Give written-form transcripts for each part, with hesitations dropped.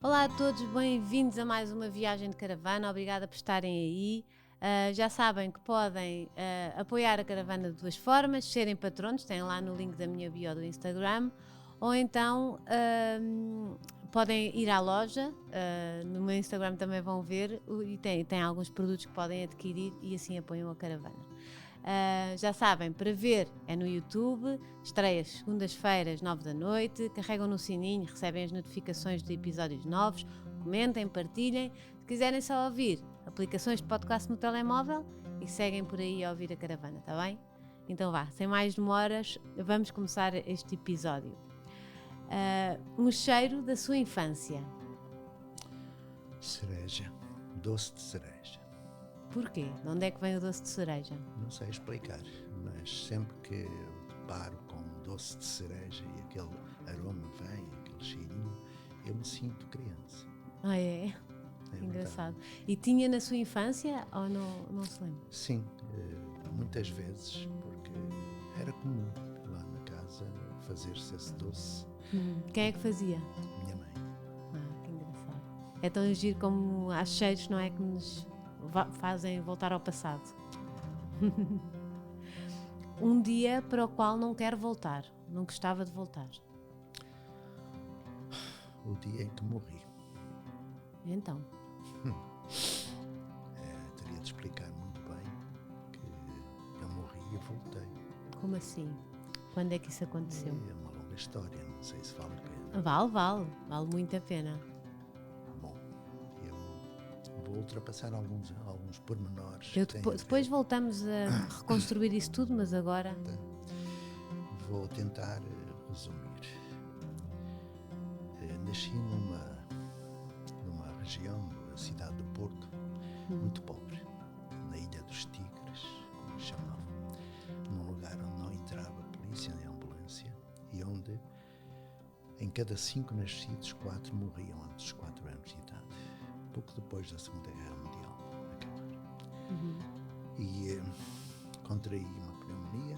Olá a todos, bem-vindos a mais uma viagem de caravana. Obrigada por estarem aí. Já sabem que podem apoiar a caravana de duas formas: serem patronos, têm lá no link da minha bio do Instagram, ou então podem ir à loja, no meu Instagram também vão ver, e tem alguns produtos que podem adquirir e assim apoiam a caravana. Já sabem, para ver é no YouTube, estreias segundas-feiras, 9 da noite, carregam no sininho, recebem as notificações de episódios novos, comentem, partilhem. Se quiserem só ouvir, aplicações de podcast no telemóvel e seguem por aí a ouvir a caravana, está bem? Então vá, sem mais demoras, vamos começar este episódio. Um cheiro da sua infância. Cereja, doce de cereja. Porquê? De onde é que vem o doce de cereja? Não sei explicar, mas sempre que eu deparo com um doce de cereja e aquele aroma vem, aquele cheirinho, eu me sinto criança. Ah, é? É Engraçado. verdade. E tinha na sua infância ou não se lembra? Sim, muitas vezes, porque era comum lá na casa fazer-se esse doce. Quem é que fazia? Minha mãe. Ah, que engraçado. É tão giro como há cheiros, não é? Que nos fazem voltar ao passado. Um dia para o qual não quero voltar, não gostava de voltar. O dia em que morri. Então, Teria de explicar muito bem que eu morri e voltei. como assim? Quando é que isso aconteceu? É uma longa história, não sei se vale a pena. Vale muito a pena. Bom, eu vou ultrapassar alguns pormenores. Depois voltamos a reconstruir isso tudo, mas agora... Vou tentar resumir. Nasci numa região da cidade do Porto, muito pobre, na Ilha dos Tigres, como chamavam, num lugar onde não entrava polícia nem ambulância e onde em cada 5 nascidos, 4 morriam antes dos 4 anos de idade, pouco depois da Segunda Guerra Mundial acabar. E contraí uma pneumonia,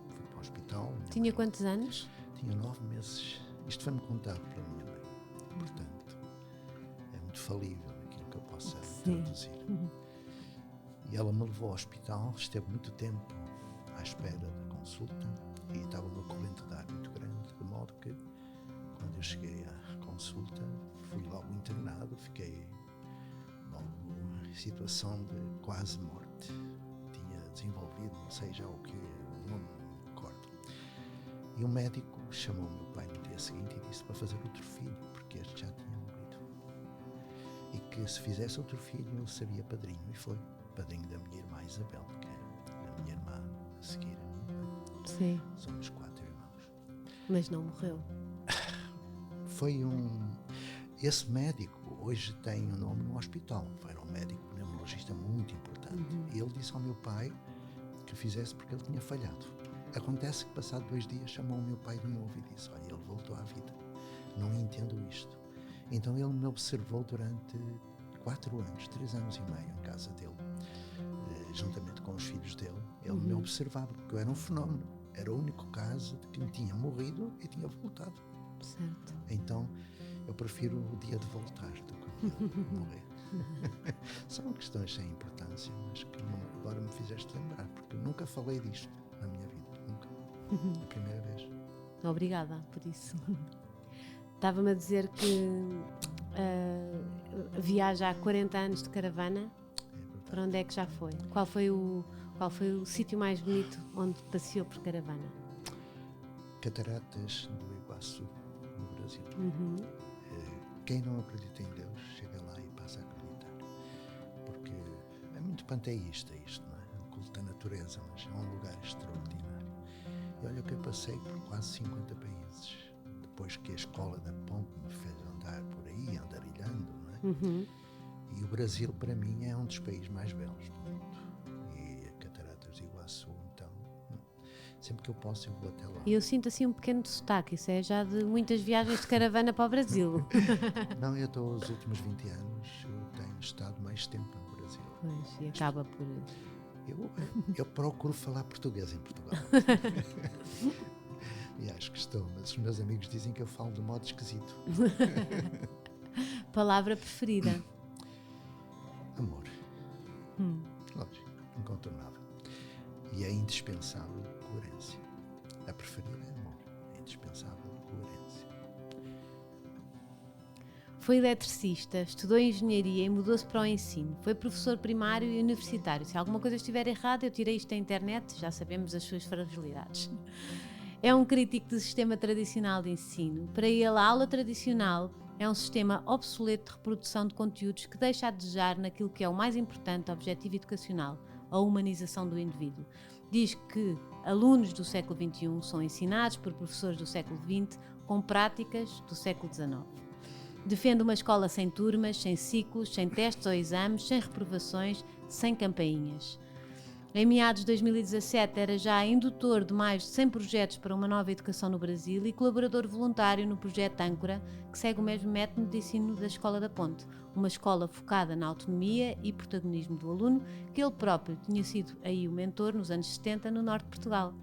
fui para o hospital. Tinha quantos anos? Tinha 9 meses. Isto foi-me contado pela minha mãe, portanto é muito falível aquilo que eu possa traduzir. E ela me levou ao hospital, esteve muito tempo à espera da consulta e estava uma corrente de ar muito grande, de modo que quando eu cheguei à consulta fui logo internado, fiquei logo em situação de quase morte. Tinha desenvolvido não sei já o que, não me recordo. E o médico chamou o meu pai no dia seguinte e disse para fazer outro filho, porque este já tinha morrido. E que se fizesse outro filho ele seria padrinho, e foi padrinho da minha irmã Isabel, que é a minha irmã a seguir a mim. Sim. Somos 4 irmãos. Mas não morreu. Foi esse médico hoje tem um nome no hospital, era um médico pneumologista muito importante. E ele disse ao meu pai que fizesse porque ele tinha falhado. Acontece que passado 2 dias chamou o meu pai de novo e disse: olha, ele voltou à vida, não entendo isto. Então ele me observou durante 4 anos, 3 anos e meio em casa dele, juntamente com os filhos dele. Ele me observava porque eu era um fenómeno, era o único caso de quem tinha morrido e tinha voltado. Certo. Então eu prefiro o dia de voltar do que o dia de morrer. São questões sem importância, mas que agora me fizeste lembrar, porque eu nunca falei disto na minha vida, nunca. A primeira vez. Obrigada por isso. Estava-me a dizer que viaja há 40 anos de caravana. É verdade. Para onde é que já foi? Qual foi o sítio mais bonito onde passeou por caravana? Cataratas do Iguaçu, no Brasil. Quem não acredita em Deus, chega lá e passa a acreditar. Porque é muito panteísta isto, não é? É o culto da natureza, mas é um lugar extraordinário. E olha que eu passei por quase 50 países. Depois que a escola da Ponte me fez andar por aí, andarilhando, não é? E o Brasil, para mim, é um dos países mais belos do mundo. E a Cataratas do Iguaçu, então, sempre que eu posso, eu vou até lá. E eu sinto assim um pequeno sotaque, isso é já de muitas viagens de caravana para o Brasil. Não, eu estou os últimos 20 anos, eu tenho estado mais tempo no Brasil. Pois, e acaba por... Eu procuro falar português em Portugal. E acho que estou, mas os meus amigos dizem que eu falo de modo esquisito. Palavra preferida? Amor. Lógico, incontornável. E é indispensável coerência. A preferida é amor. É indispensável coerência. Foi eletricista, estudou engenharia e mudou-se para o ensino. Foi professor primário e universitário. Se alguma coisa estiver errada, eu tirei isto da internet, já sabemos as suas fragilidades. É um crítico do sistema tradicional de ensino. Para ele, a aula tradicional é um sistema obsoleto de reprodução de conteúdos que deixa a desejar naquilo que é o mais importante objetivo educacional, a humanização do indivíduo. Diz que alunos do século XXI são ensinados por professores do século XX com práticas do século XIX. Defende uma escola sem turmas, sem ciclos, sem testes ou exames, sem reprovações, sem campainhas. Em meados de 2017 era já indutor de mais de 100 projetos para uma nova educação no Brasil e colaborador voluntário no projeto Âncora, que segue o mesmo método de ensino da Escola da Ponte, uma escola focada na autonomia e protagonismo do aluno, que ele próprio tinha sido aí o mentor nos anos 70 no norte de Portugal.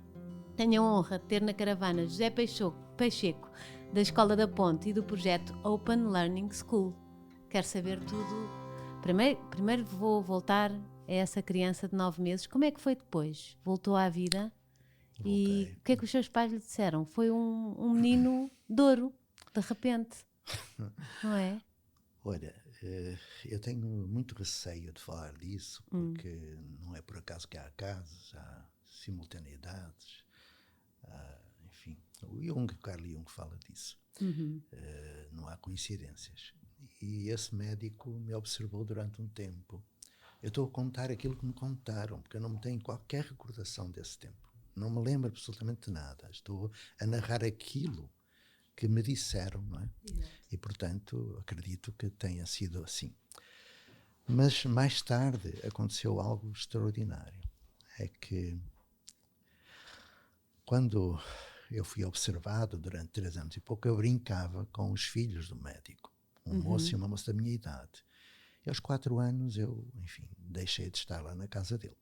Tenho a honra de ter na caravana José Pacheco, da Escola da Ponte e do projeto Open Learning School. Quero saber tudo. Primeiro vou voltar a essa criança de 9 meses. Como é que foi depois? Voltou à vida? Voltei. E o que é que os seus pais lhe disseram? Foi um menino de ouro, de repente, não é? Olha, eu tenho muito receio de falar disso, porque não é por acaso que há casos, há simultaneidades, enfim, o Carl Jung fala disso. Não há coincidências. E esse médico me observou durante um tempo. Eu estou a contar aquilo que me contaram, porque eu não tenho qualquer recordação desse tempo. Não me lembro absolutamente de nada. Estou a narrar aquilo que me disseram, não é? Exato. E, portanto, acredito que tenha sido assim. Mas, mais tarde, aconteceu algo extraordinário. É que, quando eu fui observado durante 3 anos e pouco, eu brincava com os filhos do médico, um moço e uma moça da minha idade. E aos 4 anos eu, enfim, deixei de estar lá na casa dele.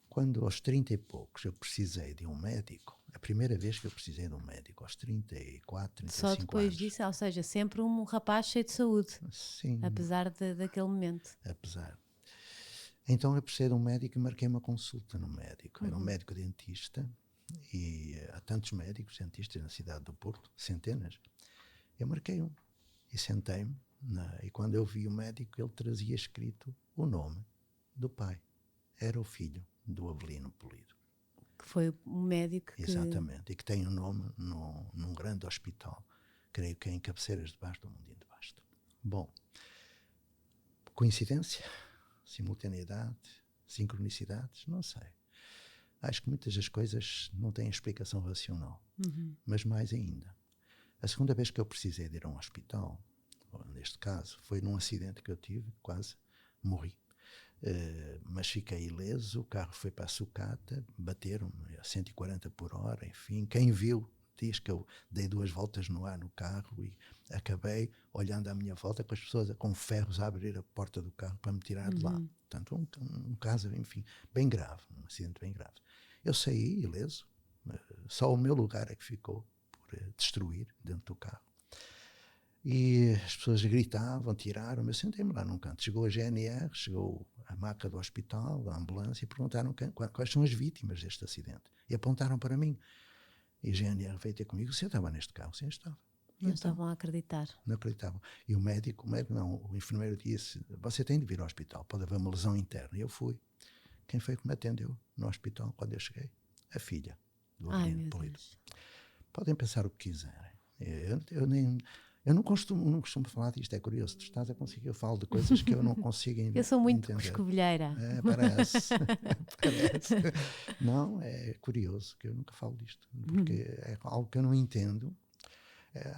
Quando aos 30 e poucos eu precisei de um médico, a primeira vez que eu precisei de um médico, aos 34, 35 Só depois anos. disso, ou seja, sempre um rapaz cheio de saúde, Sim, apesar daquele momento. apesar. Então eu precisei de um médico e marquei uma consulta no médico. Era um médico dentista e há tantos médicos dentistas na cidade do Porto, centenas. Eu marquei um e sentei-me e quando eu vi o médico ele trazia escrito o nome do pai. Era o filho do Avelino Polido. Que foi o médico que... Exatamente, e que tem um nome num grande hospital, creio que é em Cabeceiras de Basto, ou Mundinho de Basto. Bom, coincidência? Simultaneidade? Sincronicidades? Não sei. Acho que muitas das coisas não têm explicação racional, mas mais ainda. A segunda vez que eu precisei de ir a um hospital, neste caso, foi num acidente que eu tive, quase morri. Mas fiquei ileso, o carro foi para a sucata, bateram-me a 140 por hora, enfim. Quem viu diz que eu dei 2 voltas no ar no carro e acabei olhando à minha volta com as pessoas com ferros a abrir a porta do carro para me tirar de lá. Portanto, um caso, enfim, bem grave, um acidente bem grave. Eu saí ileso, só o meu lugar é que ficou por destruir dentro do carro. E as pessoas gritavam, tiraram-me, eu sentei-me lá num canto. Chegou a GNR, chegou a maca do hospital, a ambulância, e perguntaram quais são as vítimas deste acidente. E apontaram para mim. E a GNR veio ter comigo, você estava neste carro? Sim, estava. Não estavam a acreditar. Não acreditavam. E o médico não, o enfermeiro disse, você tem de vir ao hospital, pode haver uma lesão interna. E eu fui. Quem foi que me atendeu no hospital quando eu cheguei? A filha do Avelino Polido. Podem pensar o que quiserem. Eu não costumo falar disto, é curioso. Tu estás a conseguir, eu falo de coisas que eu não consigo entender. Eu sou muito escovilheira. Parece. Parece. Não, é curioso que eu nunca falo disto, porque é algo que eu não entendo.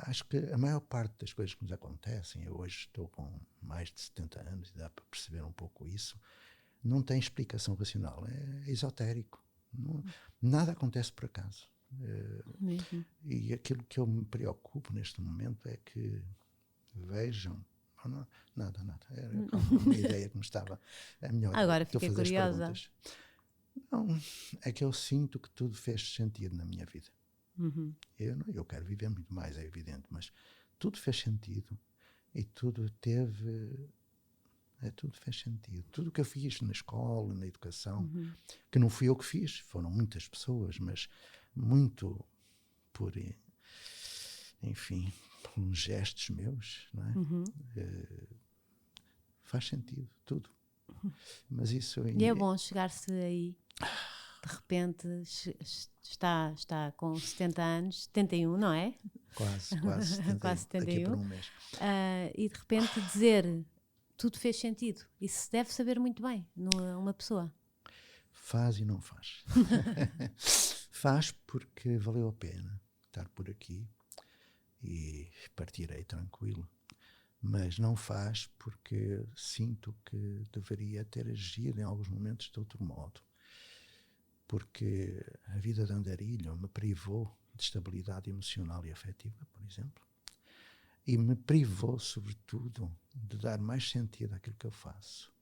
Acho que a maior parte das coisas que nos acontecem, eu hoje estou com mais de 70 anos e dá para perceber um pouco isso, não tem explicação racional, é esotérico. Nada acontece por acaso. E aquilo que eu me preocupo neste momento é que vejam. Nada. Era uma ideia que me estava. É melhor. Agora fiquei curiosa. Não, é que eu sinto que tudo fez sentido na minha vida. Eu quero viver muito mais, é evidente, mas tudo fez sentido. E tudo tudo fez sentido. Tudo o que eu fiz na escola, na educação, que não fui eu que fiz, foram muitas pessoas, mas muito por, enfim, por uns gestos meus, não é? Faz sentido, tudo. Mas isso... E é bom chegar-se aí, de repente, está com 70 anos, 71, não é? Quase 71, Quase daqui 71. por um mês. E de repente dizer tudo fez sentido. Isso se deve saber muito bem numa pessoa. Faz e não faz. Faz porque valeu a pena estar por aqui e partirei tranquilo. Mas não faz porque sinto que deveria ter agido em alguns momentos de outro modo. Porque a vida de andarilho me privou de estabilidade emocional e afetiva, por exemplo. E me privou, sobretudo, de dar mais sentido àquilo que eu faço.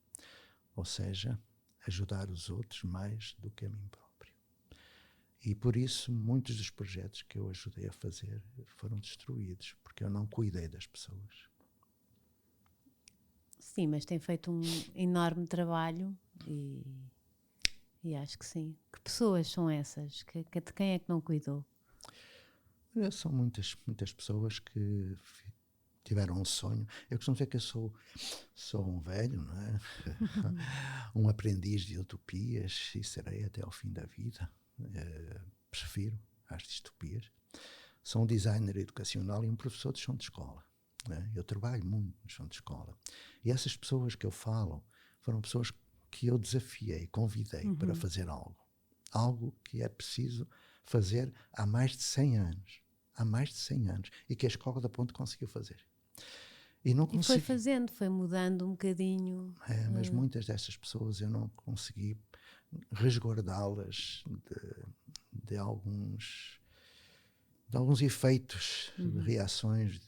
Ou seja, ajudar os outros mais do que a mim próprio. E por isso, muitos dos projetos que eu ajudei a fazer foram destruídos, porque eu não cuidei das pessoas. Sim, mas tem feito um enorme trabalho e acho que sim. Que pessoas são essas? De quem é que não cuidou? São muitas pessoas que tiveram um sonho. Eu costumo dizer que eu sou um velho, não é? Um aprendiz de utopias e serei até ao fim da vida. Prefiro às distopias. Sou um designer educacional e um professor de chão de escola. Eu trabalho muito no chão de escola. E essas pessoas que eu falo foram pessoas que eu desafiei, convidei para fazer algo. Algo que é preciso fazer há mais de 100 anos. Há mais de 100 anos. E que a Escola da Ponte conseguiu fazer. E foi fazendo, foi mudando um bocadinho. Mas muitas dessas pessoas eu não consegui resguardá-las de alguns efeitos, de reações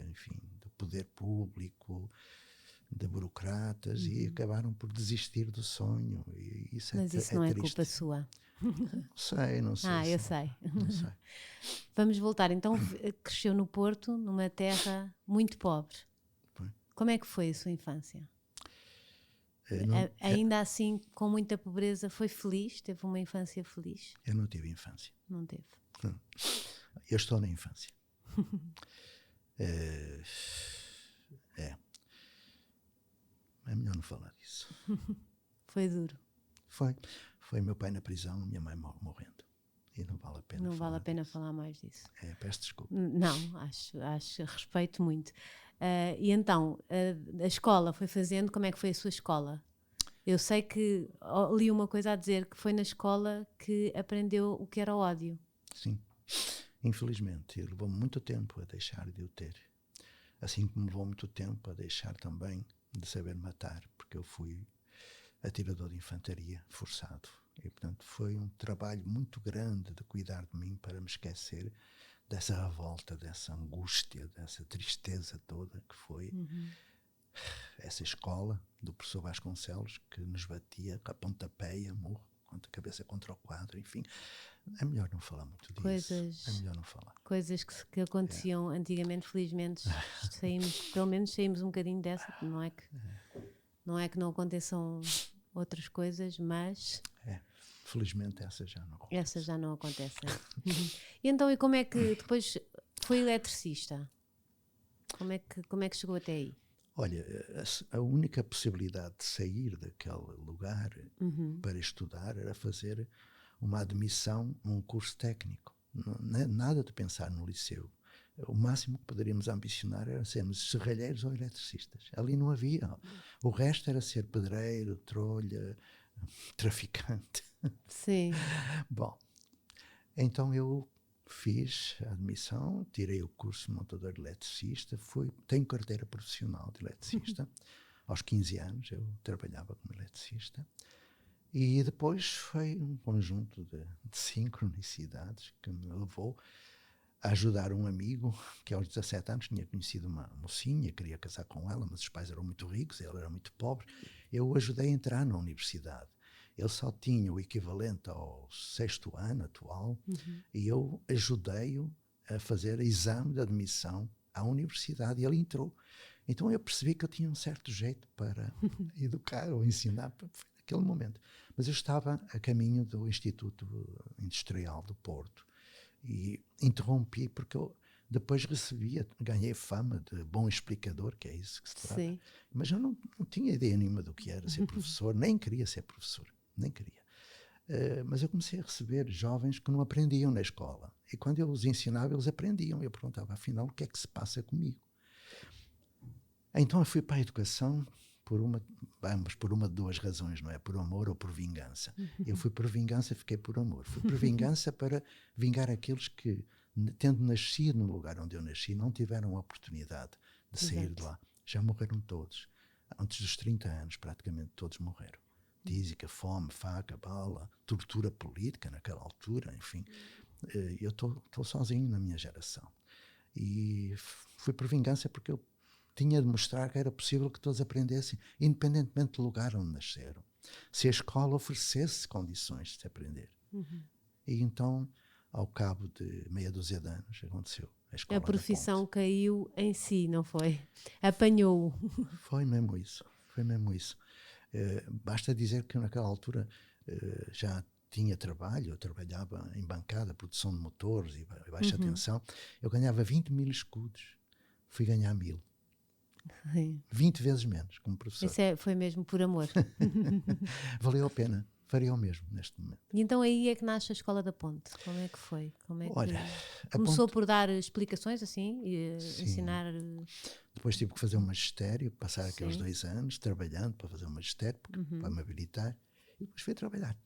enfim, do poder público, de burocratas, e acabaram por desistir do sonho. E isso Mas isso não é culpa sua. Não sei. Eu sei. Não sei. Vamos voltar. Então, cresceu no Porto, numa terra muito pobre. Como é que foi a sua infância? Ainda assim, com muita pobreza, foi feliz? Teve uma infância feliz? Eu não tive infância. Não teve? Eu estou na infância. É melhor não falar disso. Foi duro? Foi meu pai na prisão, minha mãe morrendo. E não vale a pena Não falar vale a pena disso. falar mais disso. Peço desculpa. Não, acho respeito muito. E então, a escola foi fazendo, como é que foi a sua escola? Eu sei que li uma coisa a dizer que foi na escola que aprendeu o que era o ódio. Sim, infelizmente. Levou muito tempo a deixar de o ter. Assim como levou muito tempo a deixar também de saber matar, porque eu fui atirador de infantaria forçado. E, portanto, foi um trabalho muito grande de cuidar de mim para me esquecer dessa revolta, dessa angústia, dessa tristeza toda que foi essa escola do professor Vasconcelos, que nos batia com a pontapé, murro, com a cabeça contra o quadro, enfim. É melhor não falar muito disso. É melhor não falar. Coisas que aconteciam antigamente, felizmente, pelo menos saímos um bocadinho dessa, não é que não aconteçam outras coisas, mas... Felizmente essas já não acontecem. Essas já não acontecem. E então, e como é que depois foi eletricista? Como é que chegou até aí? Olha, a única possibilidade de sair daquele lugar para estudar era fazer uma admissão a um curso técnico. Nada de pensar no liceu. O máximo que poderíamos ambicionar era sermos serralheiros ou eletricistas. Ali não havia. O resto era ser pedreiro, trolha, traficante. Sim. Bom, então eu fiz a admissão, tirei o curso de montador de eletricista, tenho carteira profissional de eletricista. Aos 15 anos eu trabalhava como eletricista. E depois foi um conjunto de sincronicidades que me levou a ajudar um amigo que aos 17 anos tinha conhecido uma mocinha, queria casar com ela, mas os pais eram muito ricos, ele era muito pobre. Eu o ajudei a entrar na universidade. Ele só tinha o equivalente ao 6º ano atual e eu ajudei-o a fazer exame de admissão à universidade e ele entrou. Então eu percebi que eu tinha um certo jeito para educar ou ensinar, foi naquele momento. Mas eu estava a caminho do Instituto Industrial do Porto e interrompi porque eu depois ganhei fama de bom explicador, que é isso que se trata. Sim. Mas eu não tinha ideia nenhuma do que era ser professor, nem queria ser professor, nem queria. Mas eu comecei a receber jovens que não aprendiam na escola. E quando eu os ensinava, eles aprendiam. Eu perguntava, afinal, o que é que se passa comigo? Então eu fui para a educação por uma de duas razões, não é? Por amor ou por vingança. Eu fui por vingança e fiquei por amor. Fui por vingança para vingar aqueles que, tendo nascido no lugar onde eu nasci, não tiveram a oportunidade de sair de lá. Já morreram todos. Antes dos 30 anos, praticamente todos morreram. Tísica, fome, faca, bala, tortura política naquela altura, enfim. Eu estou sozinho na minha geração. E fui por vingança porque eu tinha de mostrar que era possível que todos aprendessem, independentemente do lugar onde nasceram. Se a escola oferecesse condições de se aprender. E então, ao cabo de meia dúzia de anos, aconteceu. A profissão caiu em si, não foi? Apanhou-o. Foi mesmo isso. Foi mesmo isso. Basta dizer que naquela altura já tinha trabalho, eu trabalhava em bancada, produção de motores e baixa tensão. Eu ganhava 20 mil escudos. Fui ganhar 1.000. Sim. 20 vezes menos como professor. Isso foi mesmo por amor. Valeu a pena. Faria o mesmo neste momento. E então aí é que nasce a Escola da Ponte. Como é que foi? Olha, começou por dar explicações assim e ensinar? Depois tive que fazer um magistério, passar Sim. aqueles 2 anos trabalhando para fazer um magistério, para me habilitar. E depois fui trabalhar.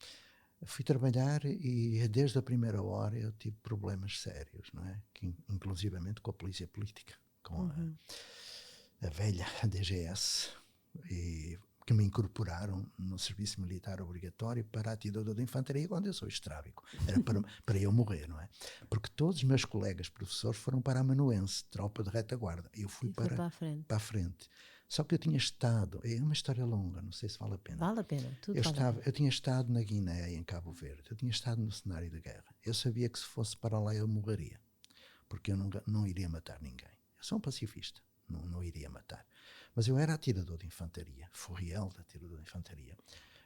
Fui trabalhar e desde a primeira hora eu tive problemas sérios, não é? Que, inclusivamente com a polícia política, com a velha DGS, e que me incorporaram no serviço militar obrigatório para a atitude da infantaria quando eu sou estrábico. Era para eu morrer, não é? Porque todos os meus colegas professores foram para a Amanuense, tropa de retaguarda. Eu fui para a frente. Só que eu tinha estado, é uma história longa, não sei se vale a pena. Vale a pena, tudo Eu tinha estado na Guiné, em Cabo Verde, eu tinha estado no cenário de guerra. Eu sabia que se fosse para lá eu morreria, porque eu não iria matar ninguém. Eu sou um pacifista, não iria matar. Mas eu era atirador de infantaria, furriel de atirador de infantaria.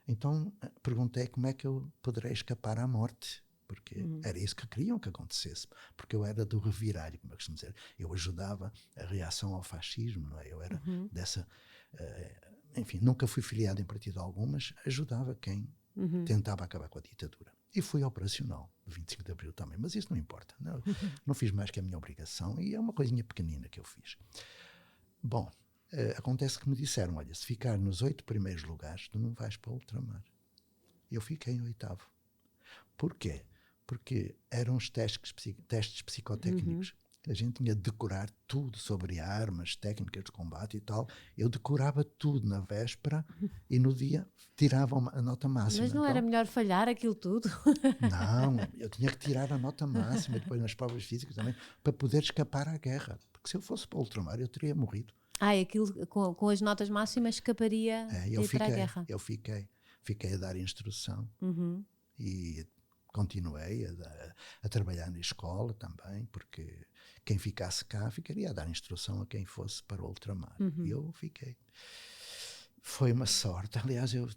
Então perguntei como é que eu poderei escapar à morte, porque era isso que queriam que acontecesse, porque eu era do revirário, como eu costumo dizer. Eu ajudava a reação ao fascismo, não é? Eu era dessa... enfim, nunca fui filiado em partido algum, mas ajudava quem tentava acabar com a ditadura. E fui operacional, 25 de Abril também, mas isso não importa. Não fiz mais que a minha obrigação e é uma coisinha pequenina que eu fiz. Bom, acontece que me disseram, olha, se ficar nos 8 primeiros lugares, tu não vais para o ultramar. Eu fiquei em 8º. Porquê? Porque eram os testes psicotécnicos. A gente tinha de decorar tudo sobre armas, técnicas de combate e tal. Eu decorava tudo na véspera e no dia tirava a nota máxima. Mas não era melhor falhar aquilo tudo? Não, eu tinha que tirar a nota máxima depois nas provas físicas também para poder escapar à guerra. Porque se eu fosse para o ultramar eu teria morrido. Aquilo com as notas máximas escaparia de ir para a guerra. Eu fiquei a dar instrução e continuei a trabalhar na escola também, porque quem ficasse cá ficaria a dar instrução a quem fosse para o ultramar. E eu fiquei. Foi uma sorte. Aliás, eu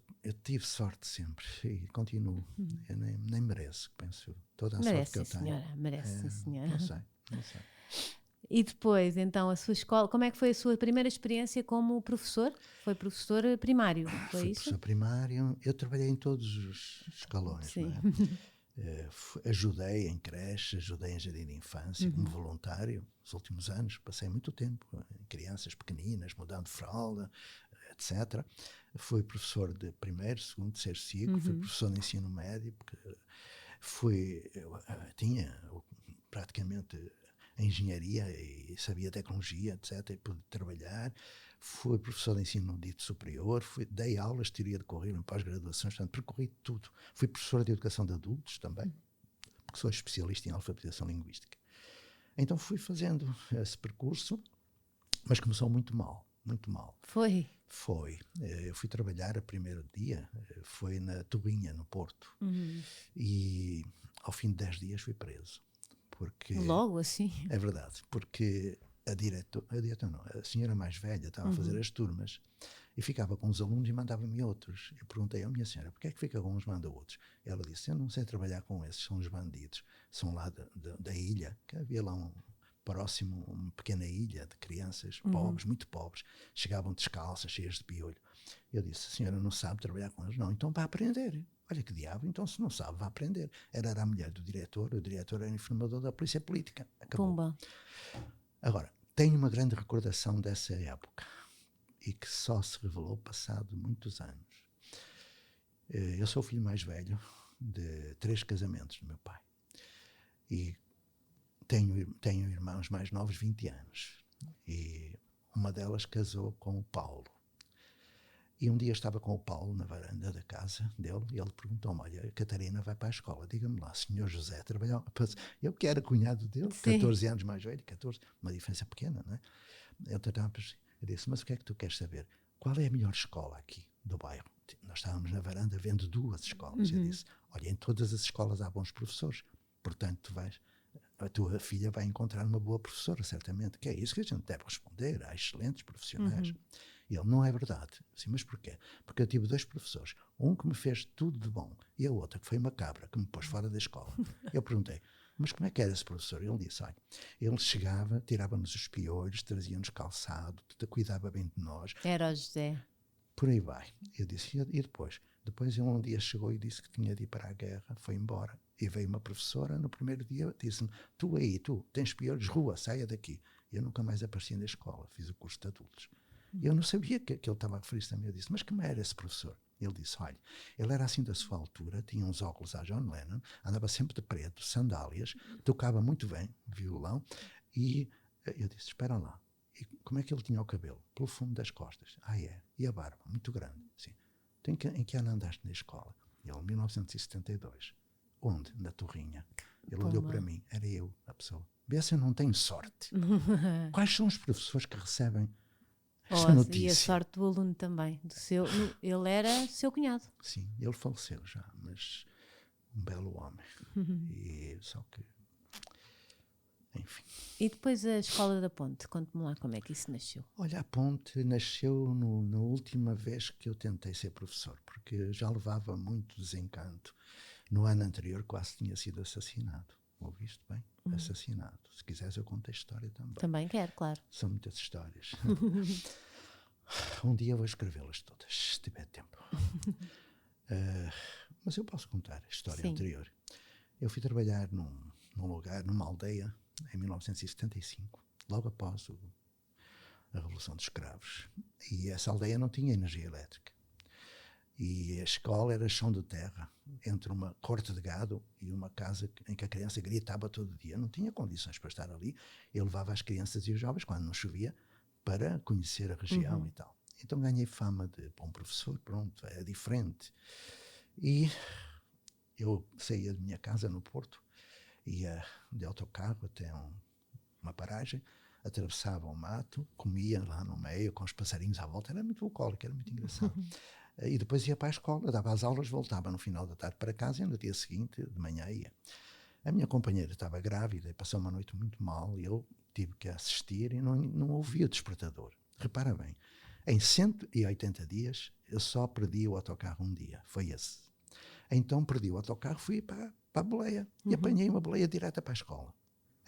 tive sorte sempre e continuo. Eu nem mereço, penso, toda a sorte que eu tenho. Merece, sim, senhora. Não sei. E depois, então, a sua escola, como é que foi a sua primeira experiência como professor? Foi professor primário, foi isso? Professor primário, eu trabalhei em todos os escalões. Sim. Não é? Ajudei em creche, ajudei em jardim de infância, como voluntário, nos últimos anos, passei muito tempo em crianças pequeninas, mudando fralda, etc. Fui professor de primeiro, segundo, terceiro ciclo, fui professor de ensino médio, porque tinha praticamente a engenharia e sabia tecnologia, etc., e pude trabalhar. Fui professor de ensino dito superior, dei aulas de teoria de corrida em pós-graduações, portanto, percorri tudo. Fui professor de educação de adultos também, porque sou especialista em alfabetização linguística. Então fui fazendo esse percurso, mas começou muito mal, muito mal. Foi? Foi. Eu fui trabalhar o primeiro dia, foi na Torrinha, no Porto, e ao fim de 10 dias fui preso. Porque, logo assim? é verdade, porque a diretora não, a senhora mais velha estava a fazer as turmas e ficava com os alunos e mandava-me outros. Eu perguntei à minha senhora, porquê é que fica com uns e manda outros? Ela disse, eu não sei trabalhar com esses, são os bandidos, são lá da ilha, que havia lá próximo, uma pequena ilha de crianças pobres, muito pobres, chegavam descalças, cheias de piolho. Eu disse, a senhora não sabe trabalhar com eles? Não, então vá aprender. Olha que diabo, então se não sabe, vá aprender. Era a mulher do diretor, o diretor era informador da polícia política. Acabou. Pumba. Agora, tenho uma grande recordação dessa época e que só se revelou passado muitos anos. Eu sou o filho mais velho de 3 casamentos do meu pai e tenho irmãos mais novos, 20 anos, e uma delas casou com o Paulo. E um dia estava com o Paulo na varanda da casa dele e ele perguntou-me, olha, a Catarina vai para a escola, diga-me lá, senhor José, trabalhou... Eu que era cunhado dele, Sim. 14 anos mais velho, 14, uma diferença pequena, não é? Eu disse, mas o que é que tu queres saber? Qual é a melhor escola aqui do bairro? Nós estávamos na varanda vendo 2 escolas. Eu disse, olha, em todas as escolas há bons professores, portanto a tua filha vai encontrar uma boa professora, certamente, que é isso que a gente deve responder, há excelentes profissionais. E ele, não é verdade. Assim, mas porquê? Porque eu tive 2 professores, um que me fez tudo de bom e a outra que foi uma cabra, que me pôs fora da escola. Eu perguntei, mas como é que era esse professor? Ele disse, olha, ele chegava, tirava-nos os piolhos, trazia-nos calçado, cuidava bem de nós. Era o José. Por aí vai. Eu disse, e depois? Depois ele um dia chegou e disse que tinha de ir para a guerra, foi embora. E veio uma professora, no primeiro dia, disse-me, tu tens piolhos, rua, saia daqui. Eu nunca mais apareci na escola, fiz o curso de adultos. Eu não sabia que ele estava a referir-se a mim. Eu disse, mas como era esse professor? Ele disse, olha, ele era assim da sua altura, tinha uns óculos à John Lennon, andava sempre de preto, sandálias, tocava muito bem, violão, e eu disse, espera lá, e como é que ele tinha o cabelo? Pelo fundo das costas. Ah, é? E a barba? Muito grande. Sim. Em que ano andaste na escola? Ele, 1972. Onde? Na Torrinha. Ele olhou para mim, era eu, a pessoa. Vê se eu não tenho sorte. Quais são os professores que recebem esta notícia? E a sorte do aluno também. Ele era seu cunhado. Sim, ele faleceu já, mas um belo homem. E só que, enfim. E depois a Escola da Ponte, conte-me lá como é que isso nasceu. Olha, a Ponte nasceu na última vez que eu tentei ser professor, porque já levava muito desencanto. No ano anterior quase tinha sido assassinado. Ouviste bem? Assassinado. Se quiseres eu conto a história também. Também quero, claro. São muitas histórias. Um dia vou escrevê-las todas, se tiver tempo. Mas eu posso contar a história anterior. Eu fui trabalhar num lugar, numa aldeia, em 1975, logo após a Revolução dos Escravos. E essa aldeia não tinha energia elétrica. E a escola era chão de terra, entre uma corte de gado e uma casa em que a criança gritava todo dia. Não tinha condições para estar ali. Eu levava as crianças e os jovens, quando não chovia, para conhecer a região e tal. Então ganhei fama de bom professor, pronto, é diferente. E eu saía de minha casa no Porto, ia de autocarro até uma paragem, atravessava o mato, comia lá no meio com os passarinhos à volta, era muito bucólico, era muito engraçado. E depois ia para a escola, dava as aulas, voltava no final da tarde para casa e no dia seguinte, de manhã, ia. A minha companheira estava grávida e passou uma noite muito mal e eu tive que assistir e não ouvi o despertador. Repara bem, em 180 dias eu só perdi o autocarro um dia, foi esse. Então perdi o autocarro, fui para a boleia e apanhei uma boleia direta para a escola.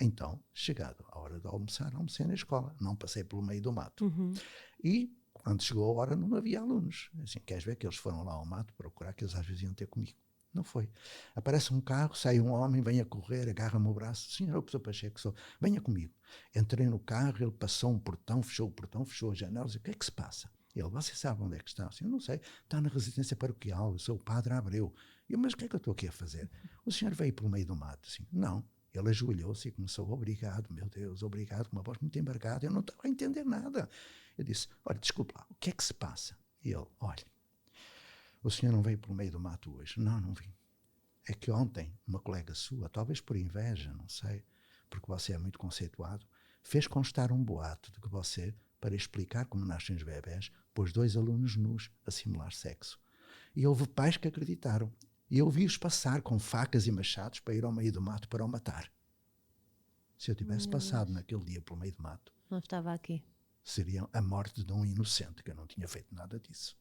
Então, chegado a hora de almoçar, almocei na escola, não passei pelo meio do mato. E quando chegou a hora não havia alunos. Assim, queres ver que eles foram lá ao mato procurar, que eles às vezes iam ter comigo. Não foi. Aparece um carro, sai um homem, vem a correr, agarra-me o braço. Senhor, o professor Pacheco, sou. Venha comigo. Entrei no carro, ele passou um portão, fechou as janelas. O que é que se passa? Ele, você sabe onde é que está? Assim, eu não sei. Está na residência paroquial, eu sou o padre Abreu. Eu, mas o que é que eu estou aqui a fazer? O senhor veio pelo meio do mato. Assim, não. Ele ajoelhou-se e começou, obrigado, meu Deus, obrigado, com uma voz muito embargada. Eu não estava a entender nada. Eu disse, olha, desculpa lá, o que é que se passa? E ele, olha, o senhor não veio pelo meio do mato hoje? Não, não vim. É que ontem uma colega sua, talvez por inveja, não sei, porque você é muito conceituado, fez constar um boato de que você, para explicar como nascem os bebés, pôs 2 alunos nus a simular sexo. E houve pais que acreditaram. E eu vi-os passar com facas e machados para ir ao meio do mato para o matar. Se eu tivesse passado naquele dia pelo meio do mato, Não estava aqui. seria a morte de um inocente, que eu não tinha feito nada disso.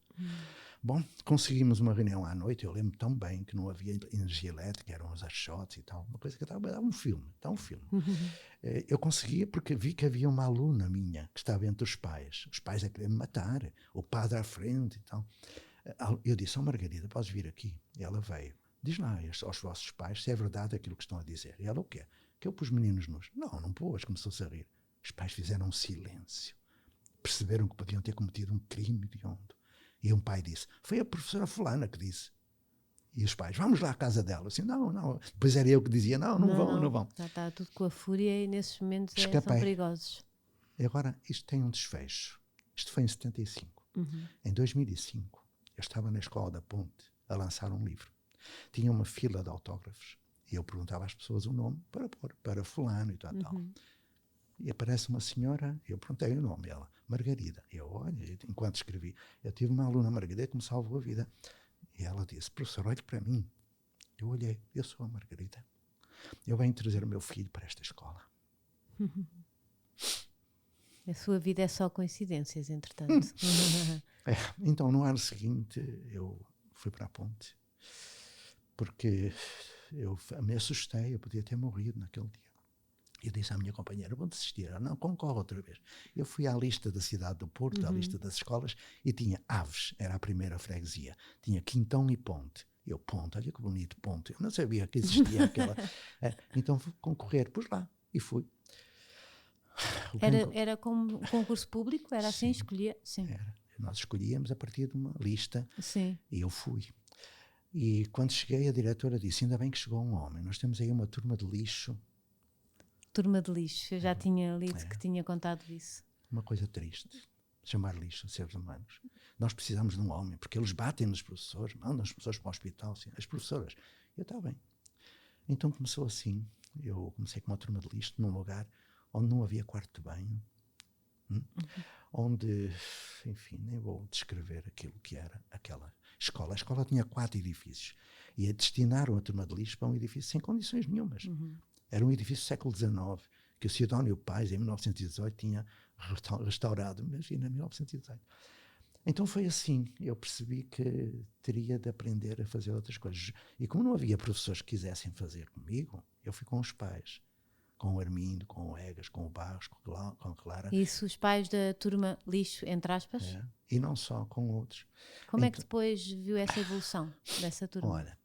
Bom, conseguimos uma reunião à noite. Eu lembro tão bem que não havia energia elétrica, eram os achotes e tal, uma coisa que estava a dar um filme. Eu conseguia porque vi que havia uma aluna minha que estava entre os pais a querer me matar, o padre à frente e tal. Eu disse, Margarida, podes vir aqui? E ela veio. Diz lá aos vossos pais se é verdade aquilo que estão a dizer. E ela, o quê? Que eu pus meninos nus. Não pôs, começou-se a rir. Os pais fizeram um silêncio. Perceberam que podiam ter cometido um crime hediondo. E um pai disse, foi a professora fulana que disse. E os pais, vamos lá à casa dela. Assim, não. Depois era eu que dizia, não vão. Já está tudo com a fúria e nesses momentos são perigosos. E agora, isto tem um desfecho. Isto foi em 75. Em 2005, eu estava na Escola da Ponte a lançar um livro. Tinha uma fila de autógrafos. E eu perguntava às pessoas o nome para pôr, para fulano e tal. E aparece uma senhora, eu perguntei o nome, ela, Margarida. Eu, olha, enquanto escrevi, eu tive uma aluna Margarida que me salvou a vida. E ela disse, professor, olhe para mim. Eu olhei, eu sou a Margarida. Eu venho trazer o meu filho para esta escola. A sua vida é só coincidências, entretanto. Então, no ano seguinte, eu fui para a Ponte. Porque eu me assustei, eu podia ter morrido naquele dia. Eu disse à minha companheira, vou desistir. Ela, não, concorre outra vez. Eu fui à lista da cidade do Porto, à lista das escolas, e tinha Aves, era a primeira freguesia. Tinha Quintão e Ponte. Eu, Ponte, olha que bonito, Ponte. Eu não sabia que existia aquela. Então fui concorrer, pus lá, e fui. Era como concurso público? Era assim? Escolhia? Sim. Era. Nós escolhíamos a partir de uma lista. Sim. E eu fui. E quando cheguei, a diretora disse, ainda bem que chegou um homem, nós temos aí uma turma de lixo. Turma de lixo, eu já tinha lido que tinha contado isso. Uma coisa triste, chamar lixo seres humanos. Nós precisamos de um homem, porque eles batem nos professores, mandam as pessoas para o hospital, assim, as professoras. Eu, está bem. Então começou assim, eu comecei com uma turma de lixo num lugar onde não havia quarto de banho, onde, enfim, nem vou descrever aquilo que era aquela escola. A escola tinha 4 edifícios e destinaram a turma de lixo para um edifício sem condições nenhumas. Era um edifício do século XIX, que o Sidónio Pais, em 1918, tinha restaurado. Imagina, 1918. Então foi assim, eu percebi que teria de aprender a fazer outras coisas. E como não havia professores que quisessem fazer comigo, eu fui com os pais. Com o Armindo, com o Egas, com o Barros, com a Clara. Isso, os pais da turma lixo, entre aspas? E não só, com outros. Como é que depois viu essa evolução dessa turma? Olha,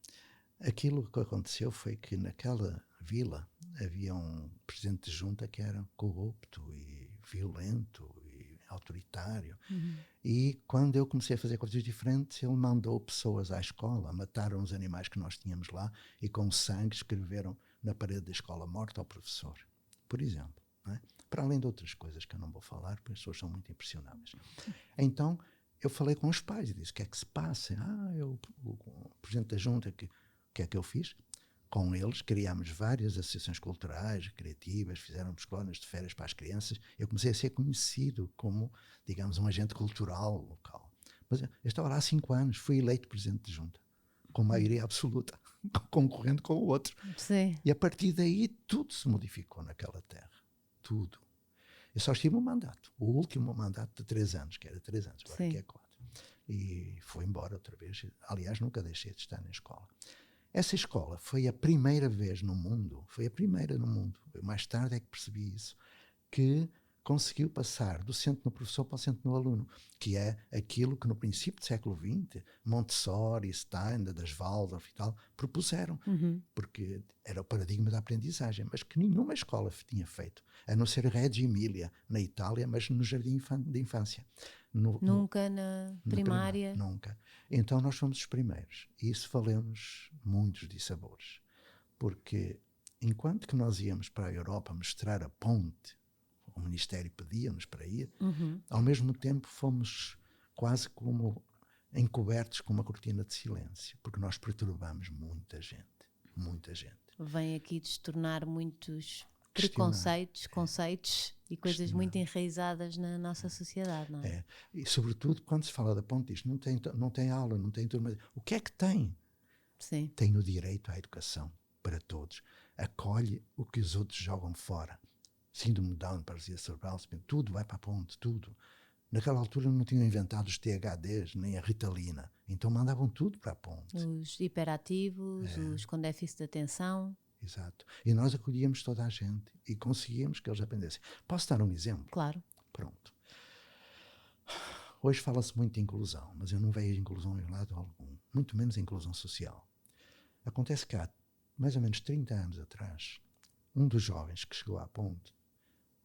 aquilo que aconteceu foi que naquela vila havia um presidente de junta que era corrupto e violento e autoritário. E quando eu comecei a fazer coisas diferentes, ele mandou pessoas à escola, mataram os animais que nós tínhamos lá e com sangue escreveram na parede da escola morte ao professor, por exemplo. Não é? Para além de outras coisas que eu não vou falar, porque as pessoas são muito impressionáveis. Então, eu falei com os pais e disse, o que é que se passa? O presidente da junta, o que é que eu fiz? Com eles, criámos várias associações culturais, criativas, fizemos colónias de férias para as crianças. Eu comecei a ser conhecido como, digamos, um agente cultural local. Mas eu estava lá há 5 anos, fui eleito presidente de junta, com maioria absoluta, concorrendo com o outro. Sim. E a partir daí tudo se modificou naquela terra. Tudo. Eu só estive um mandato, o último mandato de 3 anos, que era 3 anos, agora que é 4. E foi embora outra vez. Aliás, nunca deixei de estar na escola. Essa escola foi a primeira vez no mundo, eu mais tarde é que percebi isso, que conseguiu passar do centro no professor para o centro no aluno, que é aquilo que no princípio do século XX, Montessori, Steiner, das Waldorf e tal, propuseram, porque era o paradigma da aprendizagem, mas que nenhuma escola tinha feito, a não ser Reggio Emilia, na Itália, mas no jardim de infância. Nunca na primária? Nunca. Então nós fomos os primeiros. E isso valeu-nos muitos dissabores. Porque enquanto que nós íamos para a Europa mostrar a ponte, o Ministério pedia-nos para ir, ao mesmo tempo fomos quase como encobertos com uma cortina de silêncio, porque nós perturbamos muita gente. Muita gente. Vem aqui destornar muitos preconceitos, conceitos e coisas muito enraizadas na nossa sociedade, não é? E sobretudo quando se fala da ponte, diz, não tem aula, não tem turma. O que é que tem? Sim. Tem o direito à educação para todos. acolhe o que os outros jogam fora. Síndrome de Down, paralisia cerebral, tudo vai para a ponte, tudo. Naquela altura não tinham inventado os THDs, nem a Ritalina. Então mandavam tudo para a ponte. Os hiperativos, os com déficit de atenção. Exato. E nós acolhíamos toda a gente e conseguíamos que eles aprendessem. Posso dar um exemplo? Claro. Pronto. Hoje fala-se muito de inclusão, mas eu não vejo inclusão em lado algum. Muito menos inclusão social. Acontece que há mais ou menos 30 anos atrás, um dos jovens que chegou à ponte,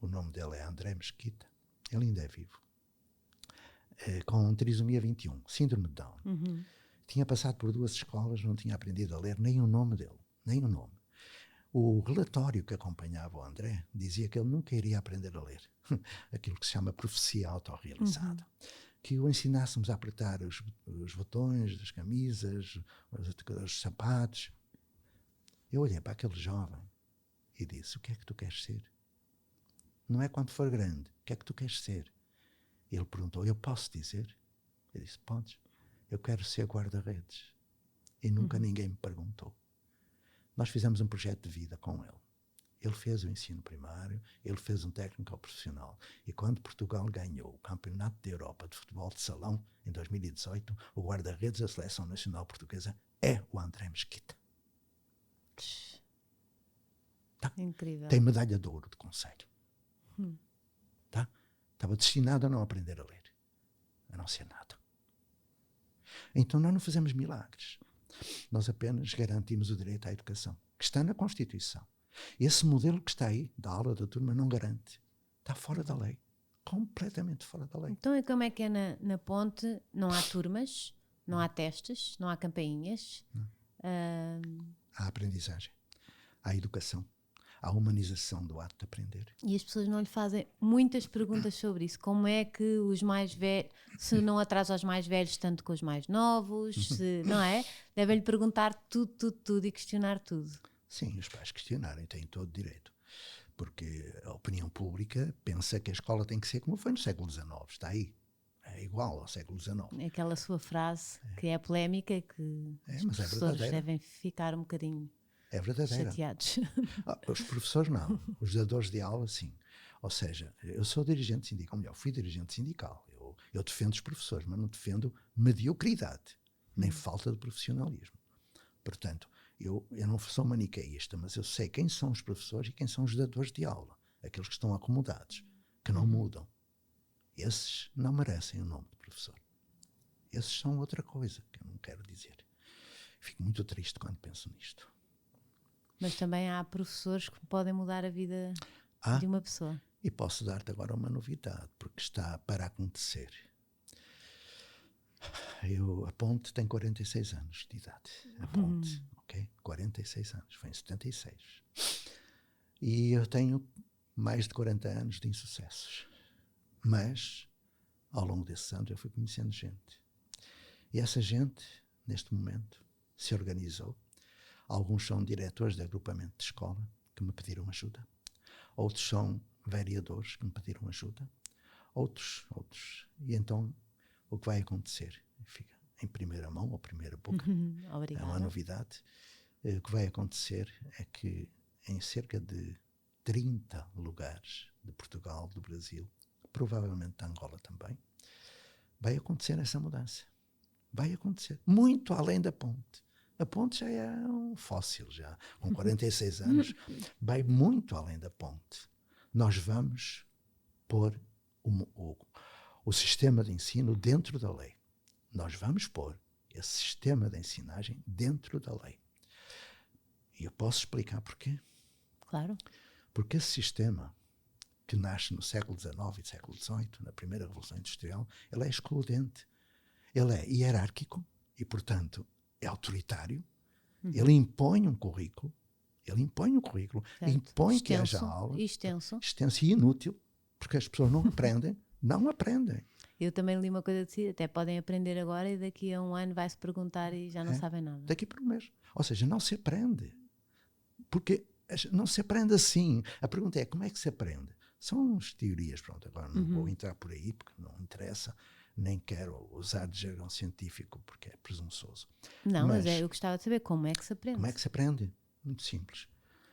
o nome dele é André Mesquita, ele ainda é vivo, com trissomia 21, síndrome de Down. Tinha passado por 2 escolas, não tinha aprendido a ler nem o nome dele, nem o nome. O relatório que acompanhava o André dizia que ele nunca iria aprender a ler. Aquilo que se chama profecia autorrealizada. Que o ensinássemos a apertar os botões das camisas, os sapatos. Eu olhei para aquele jovem e disse, o que é que tu queres ser? Não é quando for grande, o que é que tu queres ser? Ele perguntou, eu posso dizer? Eu disse, podes. Eu quero ser guarda-redes. E nunca ninguém me perguntou. Nós fizemos um projeto de vida com ele. Ele fez o ensino primário, ele fez um técnico profissional. E quando Portugal ganhou o Campeonato da Europa de Futebol de Salão, em 2018, o guarda-redes da Seleção Nacional Portuguesa é o André Mesquita. Tá? Incrível. Tem medalha de ouro de conselho. Tá? Estava destinado a não aprender a ler. A não ser nada. Então nós não fazemos milagres. Nós apenas garantimos o direito à educação, que está na Constituição. Esse modelo que está aí, da aula da turma, não garante. Está fora da lei. Completamente fora da lei. Então, e como é que é na ponte? Não há turmas, não há testes, não há campainhas? Há aprendizagem, há educação, há humanização do ato de aprender. E as pessoas não lhe fazem muitas perguntas sobre isso. Como é que os mais velhos, se não atrasa os mais velhos tanto com os mais novos, se, não é? Devem-lhe perguntar tudo e questionar tudo. Sim, os pais questionarem têm todo o direito. Porque a opinião pública pensa que a escola tem que ser como foi no século XIX, está aí. É igual ao século XIX. Aquela sua frase que é polémica, que os mas professores verdadeira. devem ficar um bocadinho É verdadeira. chateados. Os professores não, os dadores de aula sim. Ou seja, eu sou dirigente sindical, ou melhor, fui dirigente sindical. Eu defendo os professores, mas não defendo mediocridade, nem falta de profissionalismo. Portanto, eu não sou maniqueísta, mas eu sei quem são os professores e quem são os dadores de aula. Aqueles que estão acomodados, que não mudam. Esses não merecem o nome de professor. Esses são outra coisa que eu não quero dizer. Fico muito triste quando penso nisto. Mas também há professores que podem mudar a vida de uma pessoa. E posso dar-te agora uma novidade, porque está para acontecer. A ponte tem 46 anos de idade. A ponte, ok? 46 anos, foi em 76. E eu tenho mais de 40 anos de insucessos. Mas, ao longo desses anos, eu fui conhecendo gente. E essa gente, neste momento, se organizou. Alguns são diretores de agrupamento de escola que me pediram ajuda. Outros são vereadores que me pediram ajuda. Outros. E então, o que vai acontecer? Fica em primeira mão ou primeira boca. É uma novidade. O que vai acontecer é que em cerca de 30 lugares de Portugal, do Brasil, provavelmente de Angola também, vai acontecer essa mudança. Vai acontecer. Muito além da ponte. A ponte já é um fóssil, já. Com 46 anos, vai muito além da ponte. Nós vamos pôr o sistema de ensino dentro da lei. Nós vamos pôr esse sistema de ensinagem dentro da lei. E eu posso explicar porquê. Claro. Porque esse sistema, que nasce no século XIX e século XVIII, na primeira Revolução Industrial, ele é excludente. Ele é hierárquico e, portanto, é autoritário. Ele impõe um currículo. Impõe extenso, que haja aula. Extenso E inútil, porque as pessoas não aprendem. Não aprendem. Eu também li uma coisa assim, até podem aprender agora e daqui a um ano vai-se perguntar e já não sabem nada. Daqui por um mês. Ou seja, não se aprende. Porque não se aprende assim. A pergunta é, como é que se aprende? São as teorias, pronto, agora não vou entrar por aí porque não interessa, nem quero usar de jargão científico porque é presunçoso. Não, mas eu gostava de saber como é que se aprende. Como é que se aprende? Muito simples.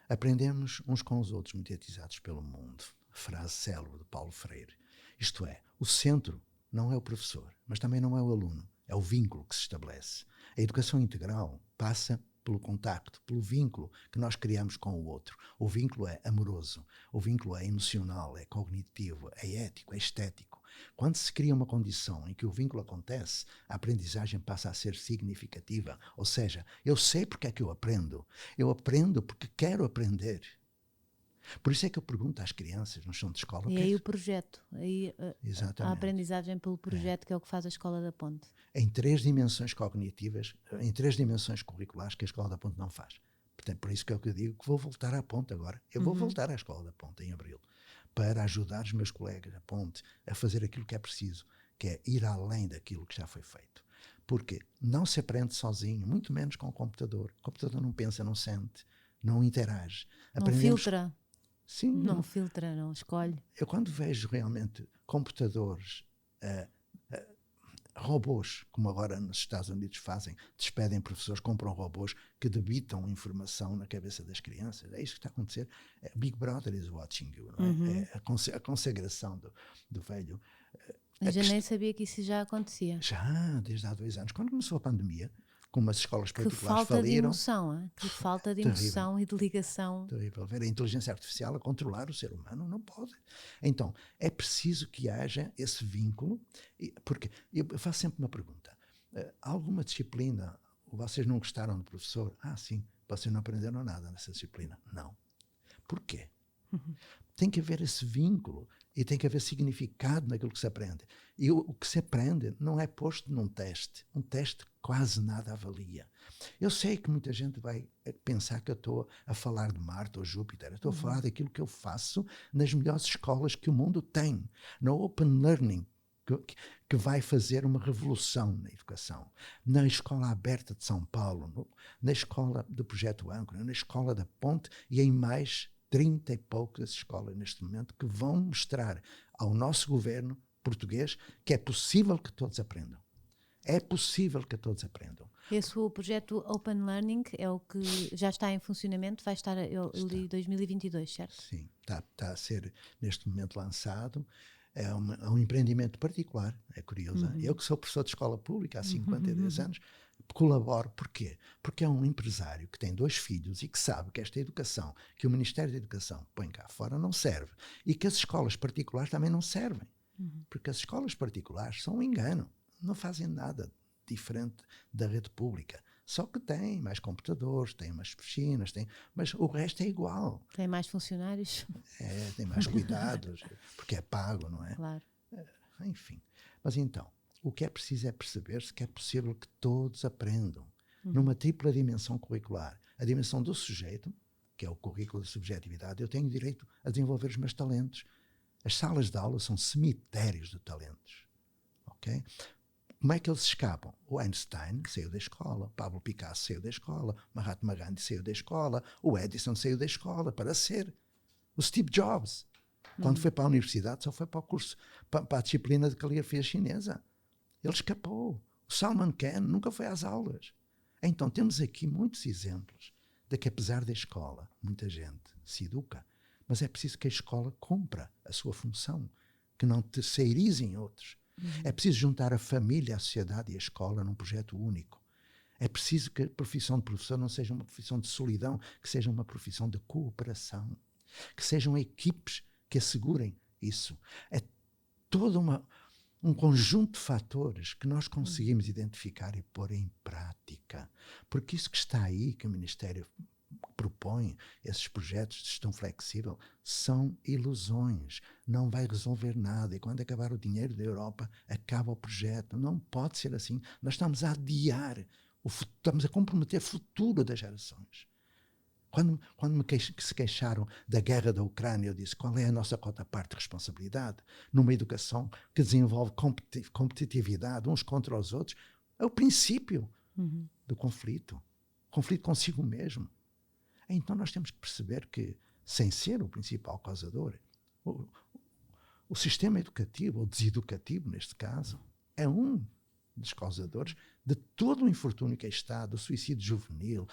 Aprendemos uns com os outros, mediatizados pelo mundo. Frase célebre de Paulo Freire. Isto é, o centro não é o professor, mas também não é o aluno. É o vínculo que se estabelece. A educação integral passa pelo contacto, pelo vínculo que nós criamos com o outro. O vínculo é amoroso, o vínculo é emocional, é cognitivo, é ético, é estético. Quando se cria uma condição em que o vínculo acontece, a aprendizagem passa a ser significativa. Ou seja, eu sei porque é que eu aprendo. Eu aprendo porque quero aprender. Por isso é que eu pergunto às crianças no chão de escola. E aí o projeto, aí a Exatamente. aprendizagem pelo projeto, que é o que faz a Escola da Ponte. Em 3 dimensões cognitivas, em 3 dimensões curriculares que a Escola da Ponte não faz. Portanto, por isso que é o que eu digo que vou voltar à Ponte agora. Eu vou voltar à Escola da Ponte em abril para ajudar os meus colegas da Ponte a fazer aquilo que é preciso, que é ir além daquilo que já foi feito. Porque não se aprende sozinho, muito menos com o computador. O computador não pensa, não sente, não interage. Não filtra. Sim. Não filtra, não escolhe. Eu quando vejo realmente computadores, robôs, como agora nos Estados Unidos fazem, despedem professores, compram robôs que debitam informação na cabeça das crianças. É isso que está a acontecer. Big Brother is watching you. Não é? É a consagração do velho. Eu já nem sabia que isso já acontecia. Já, desde há 2 anos. Quando começou a pandemia, como as escolas particulares falta faliram. De emoção, hein? Que falta de emoção e de ligação. Terrível. Ver a inteligência artificial a controlar o ser humano não pode. Então, é preciso que haja esse vínculo, porque eu faço sempre uma pergunta. Alguma disciplina, vocês não gostaram do professor? Sim, vocês não aprenderam nada nessa disciplina. Não. Porquê? Tem que haver esse vínculo e tem que haver significado naquilo que se aprende. E o que se aprende não é posto num teste. Um teste quase nada avalia. Eu sei que muita gente vai pensar que eu estou a falar de Marte ou Júpiter. Eu estou a falar daquilo que eu faço nas melhores escolas que o mundo tem. No Open Learning, que vai fazer uma revolução na educação. Na Escola Aberta de São Paulo, na escola do Projeto Âncora, na Escola da Ponte e em mais 30 e poucas escolas neste momento que vão mostrar ao nosso governo português que é possível que todos aprendam. É possível que todos aprendam. Esse o projeto Open Learning é o que já está em funcionamento, vai estar em 2022, certo? Sim, está a ser neste momento lançado. É um empreendimento particular, é curioso. Eu que sou professor de escola pública há 52 anos, colaboro. Porquê? Porque é um empresário que tem 2 filhos e que sabe que esta educação, que o Ministério da Educação põe cá fora, não serve. E que as escolas particulares também não servem. Porque as escolas particulares são um engano. Não fazem nada diferente da rede pública. Só que têm mais computadores, têm mais piscinas, mas o resto é igual. Tem mais funcionários? Tem mais cuidados, porque é pago, não é? Claro. Enfim. Mas então, o que é preciso é perceber-se que é possível que todos aprendam numa tripla dimensão curricular. A dimensão do sujeito, que é o currículo de subjetividade. Eu tenho direito a desenvolver os meus talentos. As salas de aula são cemitérios de talentos. Ok? Como é que eles escapam? O Einstein saiu da escola, Pablo Picasso saiu da escola, Mahatma Gandhi saiu da escola, o Edison saiu da escola para ser. O Steve Jobs, quando foi para a universidade, só foi para o curso, para a disciplina de caligrafia chinesa. Ele escapou. O Salman Khan nunca foi às aulas. Então temos aqui muitos exemplos de que, apesar da escola, muita gente se educa, mas é preciso que a escola cumpra a sua função, que não terceirizem outros. É preciso juntar a família, a sociedade e a escola num projeto único. É preciso que a profissão de professor não seja uma profissão de solidão, que seja uma profissão de cooperação. Que sejam equipes que assegurem isso. É todo um conjunto de fatores que nós conseguimos identificar e pôr em prática. Porque isso que está aí, que o Ministério propõe, esses projetos de gestão flexível, são ilusões. Não vai resolver nada. E quando acabar o dinheiro da Europa, acaba o projeto. Não pode ser assim. Nós estamos a adiar, estamos a comprometer o futuro das gerações. Quando se queixaram da guerra da Ucrânia, eu disse, qual é a nossa cota-parte de responsabilidade? Numa educação que desenvolve competitividade uns contra os outros, é o princípio do conflito. Conflito consigo mesmo. Então nós temos que perceber que, sem ser o principal causador, o sistema educativo, ou deseducativo neste caso, é um dos causadores de todo o infortúnio que aí está, do suicídio juvenil,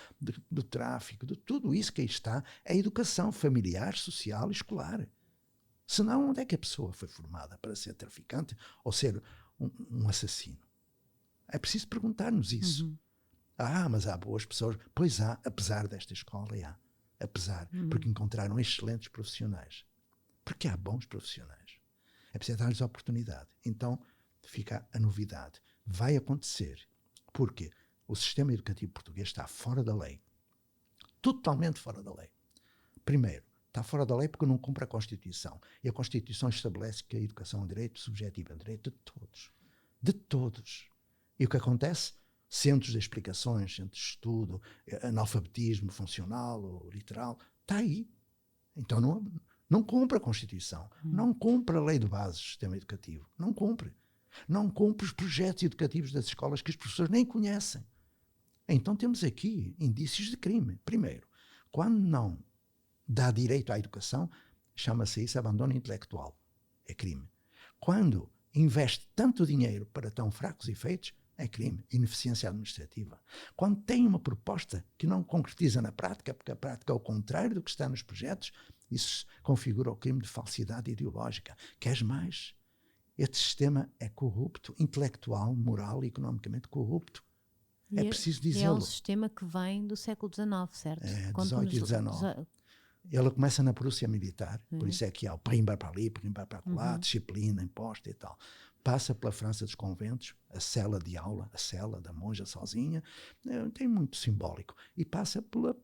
do tráfico, de tudo isso que aí está, é a educação familiar, social e escolar. Senão, onde é que a pessoa foi formada para ser traficante ou ser um assassino? É preciso perguntar-nos isso. Mas há boas pessoas. Pois há, apesar desta escola, há. Apesar, porque encontraram excelentes profissionais. Porque há bons profissionais. É preciso dar-lhes oportunidade. Então, fica a novidade. Vai acontecer. Porque o sistema educativo português está fora da lei. Totalmente fora da lei. Primeiro, está fora da lei porque não cumpre a Constituição. E a Constituição estabelece que a educação é um direito subjetivo, é um direito de todos. De todos. E o que acontece? Centros de explicações, centros de estudo, analfabetismo funcional ou literal, está aí. Então não cumpre a Constituição, não cumpre a lei de base do sistema educativo, não cumpre. Não cumpre os projetos educativos das escolas que os professores nem conhecem. Então temos aqui indícios de crime. Primeiro, quando não dá direito à educação, chama-se isso abandono intelectual. É crime. Quando investe tanto dinheiro para tão fracos efeitos, é crime. Ineficiência administrativa. Quando tem uma proposta que não concretiza na prática, porque a prática é o contrário do que está nos projetos, isso configura o crime de falsidade ideológica. Queres mais? Este sistema é corrupto, intelectual, moral e economicamente corrupto. É preciso dizê-lo. É um sistema que vem do século XIX, certo? É, 18 e 19. Ele começa na Prússia militar, por isso é que há o primbar para ali, primbar para lá, disciplina imposta e tal. Passa pela França dos conventos, a cela de aula, a cela da monja sozinha, tem muito simbólico. E passa pelas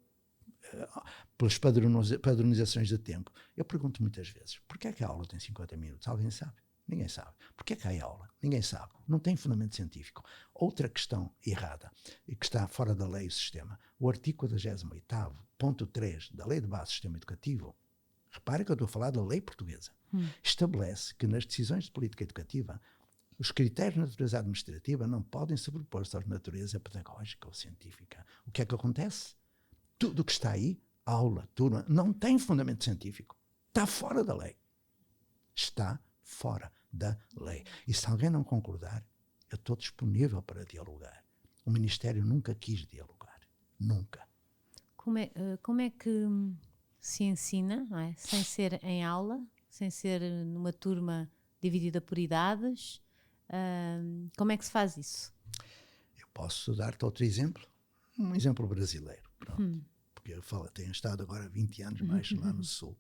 padronizações de tempo. Eu pergunto muitas vezes, porquê é que a aula tem 50 minutos? Alguém sabe? Ninguém sabe. Porquê é que há aula? Ninguém sabe. Não tem fundamento científico. Outra questão errada, e que está fora da lei e do sistema, o artigo 48º, ponto 3 da Lei de Base do Sistema Educativo, repare que eu estou a falar da lei portuguesa, estabelece que nas decisões de política educativa os critérios de natureza administrativa não podem sobrepor-se à natureza pedagógica ou científica. O que é que acontece? Tudo o que está aí, aula, turma, não tem fundamento científico. Está fora da lei. Está fora da lei. E se alguém não concordar, eu estou disponível para dialogar. O Ministério nunca quis dialogar. Nunca. Como é que se ensina, não é? Sem ser em aula, sem ser numa turma dividida por idades? Como é que se faz isso? Eu posso dar-te outro exemplo. Um exemplo brasileiro. Pronto. Porque eu tenho estado agora 20 anos mais lá no Sul.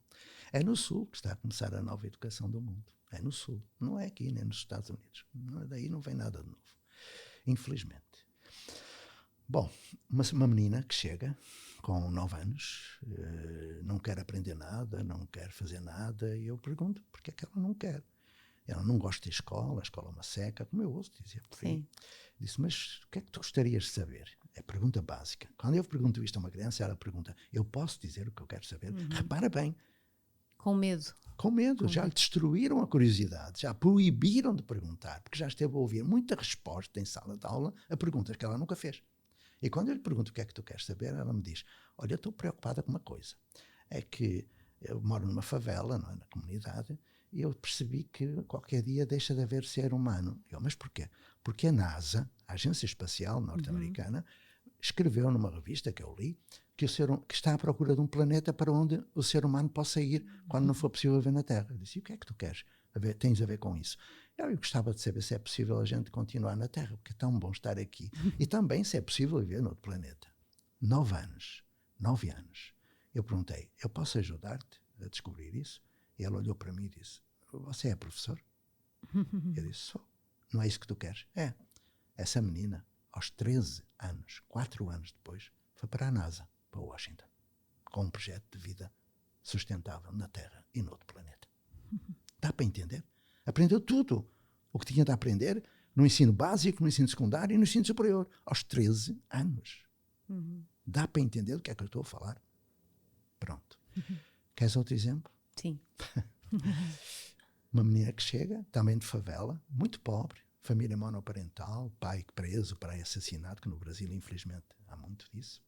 É no Sul que está a começar a nova educação do mundo. É no Sul. Não é aqui, nem nos Estados Unidos. Daí não vem nada de novo. Infelizmente. Bom, uma menina que chega com 9 anos, não quer aprender nada, não quer fazer nada, e eu pergunto porque é que ela não quer. Ela não gosta de escola, a escola é uma seca, como eu ouço dizer por aí. Disse, mas o que é que tu gostarias de saber? É pergunta básica. Quando eu pergunto isto a uma criança, ela pergunta, eu posso dizer o que eu quero saber? Repara bem. Com medo. Com medo. Já lhe destruíram a curiosidade, já proibiram de perguntar, porque já esteve a ouvir muita resposta em sala de aula a perguntas que ela nunca fez. E quando eu lhe pergunto o que é que tu queres saber, ela me diz, olha, eu estou preocupada com uma coisa. É que eu moro numa favela, não é, na comunidade, e eu percebi que qualquer dia deixa de haver ser humano. Eu, mas porquê? Porque a NASA, a Agência Espacial Norte-Americana, escreveu numa revista que eu li que está à procura de um planeta para onde o ser humano possa ir quando não for possível viver na Terra. Eu disse, e o que é que tu queres? Tens a ver com isso? Eu gostava de saber se é possível a gente continuar na Terra, porque é tão bom estar aqui. E também se é possível viver noutro planeta. 9 anos. 9 anos. Eu perguntei, eu posso ajudar-te a descobrir isso? E ela olhou para mim e disse, você é professor? Eu disse, sou. Não é isso que tu queres? É. Essa menina, aos 13 anos, 4 anos depois, foi para a NASA, para Washington, com um projeto de vida sustentável na Terra e noutro planeta. Dá para entender? Aprendeu tudo o que tinha de aprender no ensino básico, no ensino secundário e no ensino superior, aos 13 anos. Dá para entender do que é que eu estou a falar? Pronto. Queres outro exemplo? Sim. Uma menina que chega, também de favela, muito pobre, família monoparental, pai preso, pai assassinado, que no Brasil, infelizmente, há muito disso.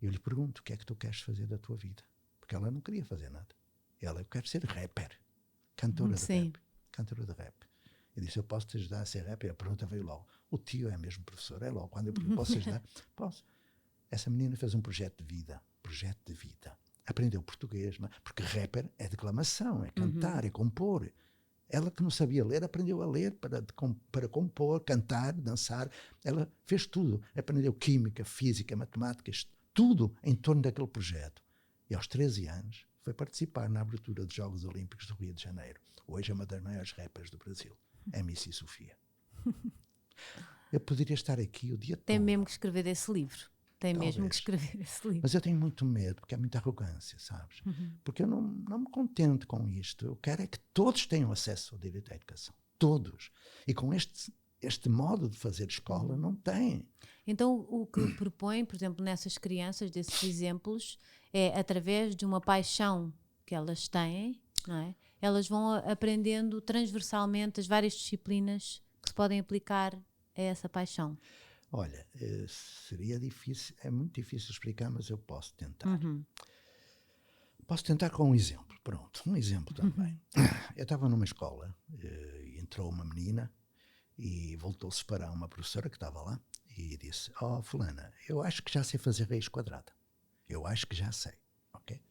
Eu lhe pergunto, o que é que tu queres fazer da tua vida? Porque ela não queria fazer nada. Ela, eu quero ser rapper, cantora de rap. Cantora de rap. Eu disse, eu posso te ajudar a ser rapper? A pergunta veio logo. O tio é mesmo professor? É logo. Quando eu pergunto, posso ajudar? Posso. Essa menina fez um projeto de vida. Aprendeu português, porque rapper é declamação, é cantar, é compor. Ela que não sabia ler, aprendeu a ler para compor, cantar, dançar. Ela fez tudo. Aprendeu química, física, matemática, tudo em torno daquele projeto. E aos 13 anos foi participar na abertura dos Jogos Olímpicos do Rio de Janeiro. Hoje é uma das maiores rappers do Brasil, MC Sofia. Eu poderia estar aqui o dia todo. Tem mesmo que escrever esse livro. Tem mesmo que escrever esse livro. Mas eu tenho muito medo, porque é muita arrogância, sabes? Porque eu não me contento com isto. Eu quero é que todos tenham acesso ao direito à educação. Todos. E com este modo de fazer escola, não têm. Então, o que propõe, por exemplo, nessas crianças, desses exemplos, é através de uma paixão que elas têm, não é? Elas vão aprendendo transversalmente as várias disciplinas que se podem aplicar a essa paixão. Olha, seria difícil, é muito difícil explicar, mas eu posso tentar. Posso tentar com um exemplo, pronto, um exemplo também. Eu estava numa escola, entrou uma menina e voltou-se para uma professora que estava lá e disse, fulana, eu acho que já sei fazer raiz quadrada. Eu acho que já sei, ok?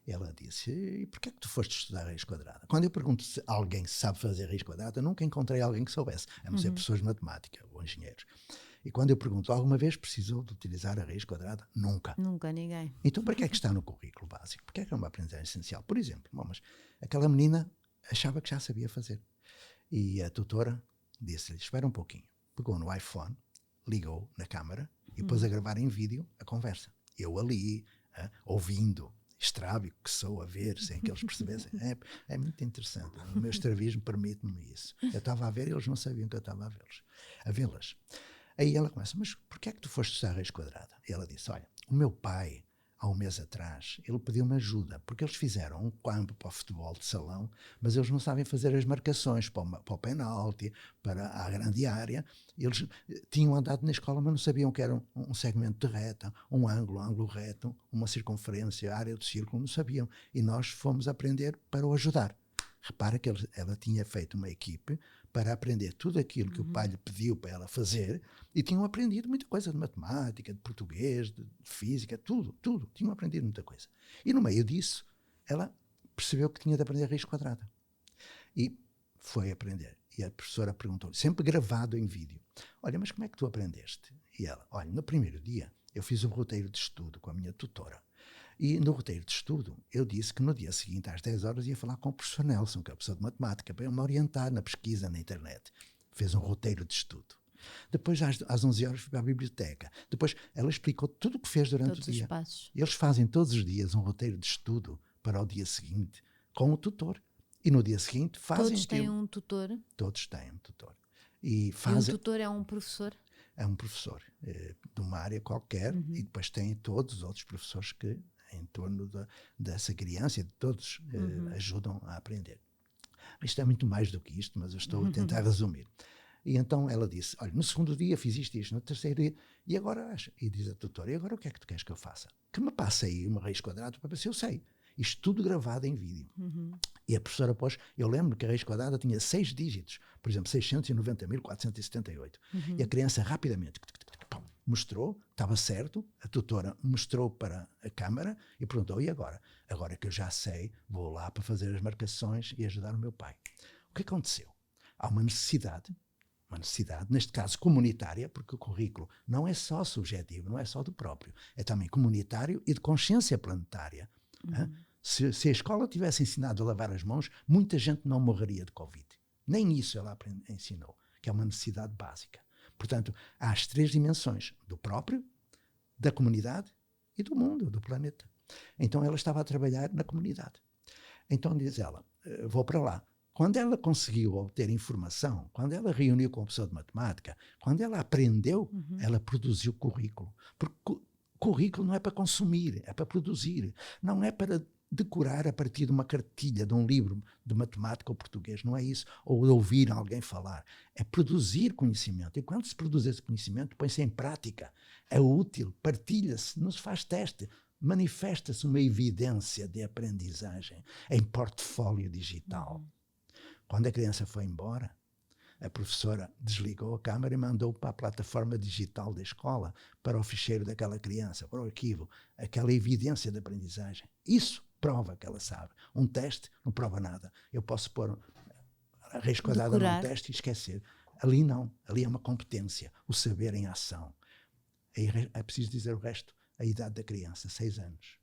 Ela disse, e porquê é que tu foste estudar raiz quadrada? Quando eu pergunto se alguém sabe fazer raiz quadrada, nunca encontrei alguém que soubesse, a não ser pessoas de matemática ou engenheiros. E quando eu pergunto, alguma vez precisou de utilizar a raiz quadrada? Nunca. Nunca, ninguém. Então, para que é que está no currículo básico? Porque é que é uma aprendizagem essencial? Por exemplo, mas aquela menina achava que já sabia fazer. E a tutora disse-lhe, espera um pouquinho. Pegou no iPhone, ligou na câmara e pôs a gravar em vídeo a conversa. Eu ali, ouvindo, estrábico que sou a ver, sem que eles percebessem. É muito interessante. O meu estrabismo permite-me isso. Eu estava a ver e eles não sabiam que eu estava a vê-las. Aí ela começa, mas porquê é que tu foste estudar raiz quadrada? E ela disse, olha, o meu pai, há um mês atrás, ele pediu-me ajuda, porque eles fizeram um campo para o futebol de salão, mas eles não sabem fazer as marcações para o penalti, para a grande área. Eles tinham andado na escola, mas não sabiam que era um segmento de reta, um ângulo reto, uma circunferência, área do círculo, não sabiam. E nós fomos aprender para o ajudar. Repara que ela tinha feito uma equipe para aprender tudo aquilo que o pai lhe pediu para ela fazer e tinham aprendido muita coisa de matemática, de português, de física, tudo. Tinham aprendido muita coisa. E no meio disso, ela percebeu que tinha de aprender raiz quadrada. E foi aprender. E a professora perguntou-lhe, sempre gravado em vídeo, olha, mas como é que tu aprendeste? E ela, olha, no primeiro dia eu fiz um roteiro de estudo com a minha tutora. E no roteiro de estudo, eu disse que no dia seguinte, às 10 horas, ia falar com o professor Nelson, que é o professor de matemática, para me orientar na pesquisa na internet. Fez um roteiro de estudo. Depois, às 11 horas, fui para a biblioteca. Depois, ela explicou tudo o que fez durante o dia. Os passos. Eles fazem todos os dias um roteiro de estudo para o dia seguinte, com o tutor. E no dia seguinte, fazem Todos têm um tutor? Todos têm um tutor. E o tutor é um professor? É um professor de uma área qualquer e depois tem todos os outros professores que em torno dessa criança, de todos ajudam a aprender. Isto é muito mais do que isto, mas eu estou a tentar resumir. E então ela disse, olha, no segundo dia fiz isto, no terceiro dia, e agora, e diz a tutora, e agora o que é que tu queres que eu faça? Que me passe aí uma raiz quadrada para ver se eu sei. Isto tudo gravado em vídeo. E a professora pôs, eu lembro que a raiz quadrada tinha 6 dígitos, por exemplo, 690.478. E a criança rapidamente mostrou, estava certo, a tutora mostrou para a câmara e perguntou, e agora? Agora que eu já sei, vou lá para fazer as marcações e ajudar o meu pai. O que aconteceu? Há uma necessidade, neste caso comunitária, porque o currículo não é só subjetivo, não é só do próprio, é também comunitário e de consciência planetária. Se a escola tivesse ensinado a lavar as mãos, muita gente não morreria de Covid. Nem isso ela ensinou, que é uma necessidade básica. Portanto, há as 3 dimensões, do próprio, da comunidade e do mundo, do planeta. Então ela estava a trabalhar na comunidade. Então diz ela, vou para lá. Quando ela conseguiu obter informação, quando ela reuniu com o professor de matemática, quando ela aprendeu, ela produziu currículo. Porque currículo não é para consumir, é para produzir. Não é para decorar a partir de uma cartilha, de um livro de matemática ou português, não é isso. Ou de ouvir alguém falar. É produzir conhecimento. E quando se produz esse conhecimento, põe-se em prática. É útil, partilha-se, não se faz teste. Manifesta-se uma evidência de aprendizagem em portfólio digital. Quando a criança foi embora, A professora desligou a câmara e mandou para a plataforma digital da escola, para o ficheiro daquela criança, para o arquivo, aquela evidência de aprendizagem. Isso prova que ela sabe. Um teste não prova nada. Eu posso pôr a raiz quadrada num teste e esquecer. Ali não. Ali é uma competência. O saber em ação. É preciso dizer o resto. A idade da criança, 6 anos.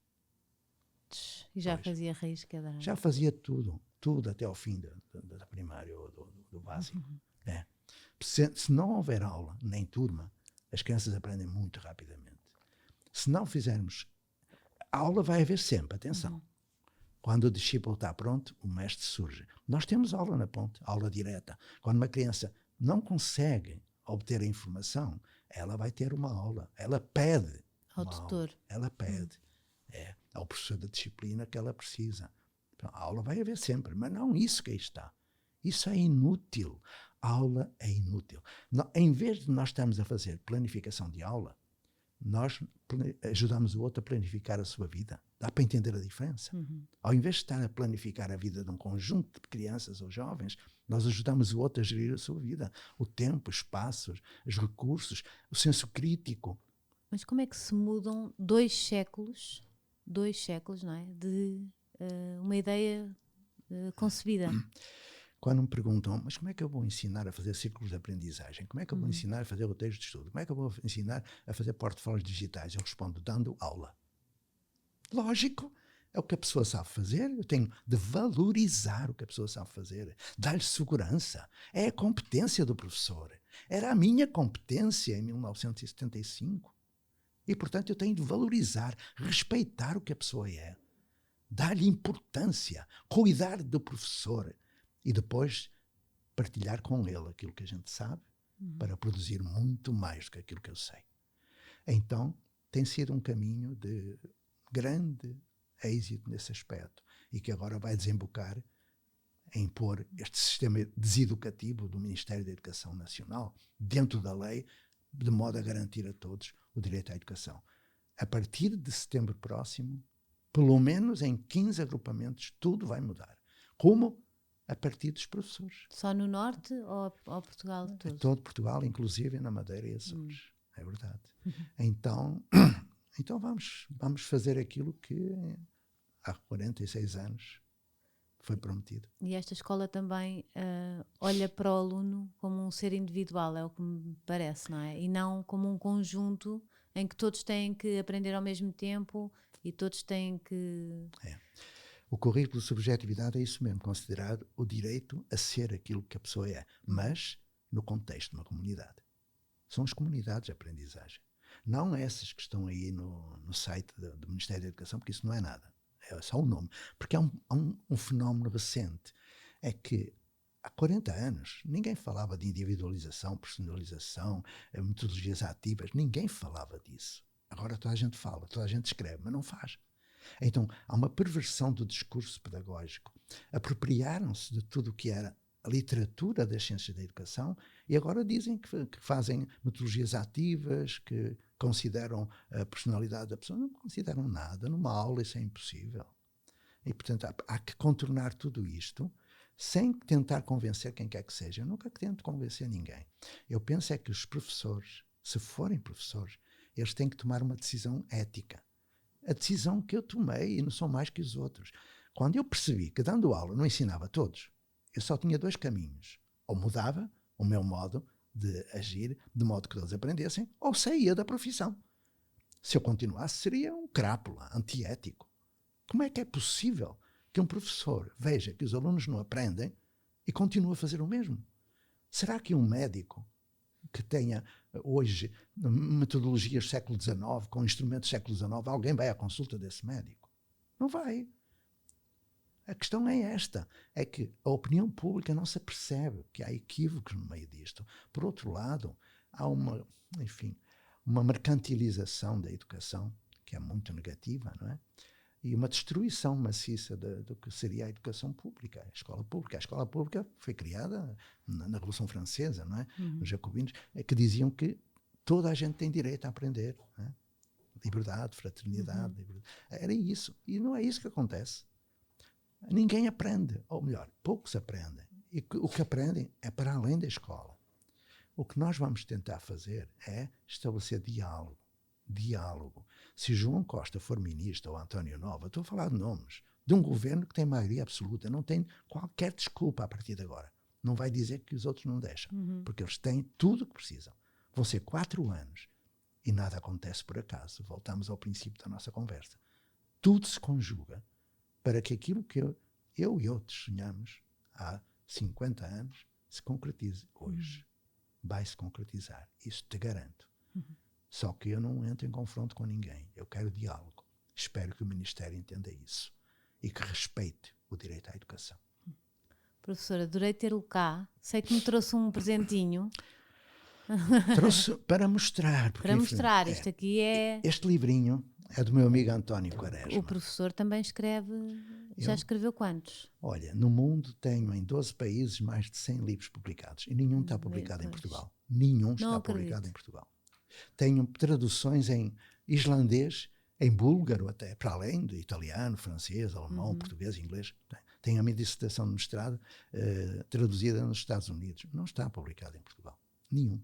E já fazia raiz quadrada. Já fazia tudo. Tudo até ao fim da primária ou do básico. É. Se não houver aula, nem turma, as crianças aprendem muito rapidamente. Se não fizermos... A aula vai haver sempre, atenção. Quando o discípulo está pronto, o mestre surge. Nós temos aula na ponte, aula direta. Quando uma criança não consegue obter a informação, ela vai ter uma aula. Ela pede ao tutor. Ela pede. É ao professor da disciplina que ela precisa. Então, a aula vai haver sempre, mas não isso que aí está. Isso é inútil. A aula é inútil. Em vez de nós estarmos a fazer planificação de aula, nós ajudamos o outro a planificar a sua vida. Dá para entender a diferença? Ao invés de estar a planificar a vida de um conjunto de crianças ou jovens, nós ajudamos o outro a gerir a sua vida. O tempo, os espaços, os recursos, o senso crítico. Mas como é que se mudam 2 séculos, não é? De uma ideia concebida? Quando me perguntam, mas como é que eu vou ensinar a fazer círculos de aprendizagem? Como é que eu vou ensinar a fazer roteiros de estudo? Como é que eu vou ensinar a fazer portfólios digitais? Eu respondo, dando aula. Lógico, é o que a pessoa sabe fazer. Eu tenho de valorizar o que a pessoa sabe fazer. Dar-lhe segurança. É a competência do professor. Era a minha competência em 1975. E, portanto, eu tenho de valorizar, respeitar o que a pessoa é. Dar-lhe importância. Cuidar do professor. E depois partilhar com ele aquilo que a gente sabe para produzir muito mais do que aquilo que eu sei. Então, tem sido um caminho de grande êxito nesse aspecto e que agora vai desembocar em pôr este sistema deseducativo do Ministério da Educação Nacional dentro da lei, de modo a garantir a todos o direito à educação. A partir de setembro próximo, pelo menos em 15 agrupamentos, tudo vai mudar. Como? A partir dos professores. Só no Norte ou Portugal todo? Todo Portugal, inclusive na Madeira e Açores. É verdade. Então vamos fazer aquilo que há 46 anos foi prometido. E esta escola também olha para o aluno como um ser individual, é o que me parece, não é? E não como um conjunto em que todos têm que aprender ao mesmo tempo e todos têm que... O currículo de subjetividade é isso mesmo, considerar o direito a ser aquilo que a pessoa é, mas no contexto de uma comunidade. São as comunidades de aprendizagem. Não essas que estão aí no site do Ministério da Educação, porque isso não é nada. É só um nome. Porque há um fenómeno recente. É que há 40 anos ninguém falava de individualização, personalização, metodologias ativas. Ninguém falava disso. Agora toda a gente fala, toda a gente escreve, mas não faz. Então, há uma perversão do discurso pedagógico. Apropriaram-se de tudo o que era a literatura das ciências da educação e agora dizem que fazem metodologias ativas, que consideram a personalidade da pessoa. Não consideram nada. Numa aula isso é impossível. E, portanto, há que contornar tudo isto sem tentar convencer quem quer que seja. Eu nunca tento convencer ninguém. Eu penso é que os professores, se forem professores, eles têm que tomar uma decisão ética. A decisão que eu tomei, e não sou mais que os outros. Quando eu percebi que dando aula não ensinava a todos, eu só tinha 2 caminhos. Ou mudava o meu modo de agir, de modo que todos aprendessem, ou saía da profissão. Se eu continuasse, seria um crápula, antiético. Como é que é possível que um professor veja que os alunos não aprendem e continue a fazer o mesmo? Será que um médico que tenha hoje metodologias do século XIX, com instrumentos do século XIX, alguém vai à consulta desse médico? Não vai. A questão é esta, é que a opinião pública não se apercebe que há equívocos no meio disto. Por outro lado, há uma mercantilização da educação, que é muito negativa, não é? E uma destruição maciça do que seria a educação pública, a escola pública. A escola pública foi criada na Revolução Francesa, não é? Os jacobinos, que diziam que toda a gente tem direito a aprender. Não é? Liberdade, fraternidade. Liberdade. Era isso. E não é isso que acontece. Ninguém aprende, ou melhor, poucos aprendem. E o que aprendem é para além da escola. O que nós vamos tentar fazer é estabelecer diálogo. Diálogo. Se João Costa for ministro ou António Nova, estou a falar de nomes, de um governo que tem maioria absoluta, não tem qualquer desculpa a partir de agora. Não vai dizer que os outros não deixam, porque eles têm tudo o que precisam. Vão ser 4 anos e nada acontece por acaso. Voltamos ao princípio da nossa conversa. Tudo se conjuga para que aquilo que eu e outros sonhamos há 50 anos se concretize hoje. Vai se concretizar, isso te garanto. Só que eu não entro em confronto com ninguém. Eu quero diálogo. Espero que o Ministério entenda isso e que respeite o direito à educação. Professor, adorei tê-lo cá. Sei que me trouxe um presentinho. Trouxe para mostrar. Porque, para mostrar, isto aqui é... Este livrinho é do meu amigo António Quaresma. O professor também escreve... Já escreveu quantos? Olha, no mundo tenho em 12 países mais de 100 livros publicados e nenhum está publicado em Portugal. Nenhum está publicado em Portugal. Tenho traduções em islandês, em búlgaro até, para além de italiano, francês, alemão, português, inglês. Tenho a minha dissertação de mestrado traduzida nos Estados Unidos. Não está publicado em Portugal. Nenhum.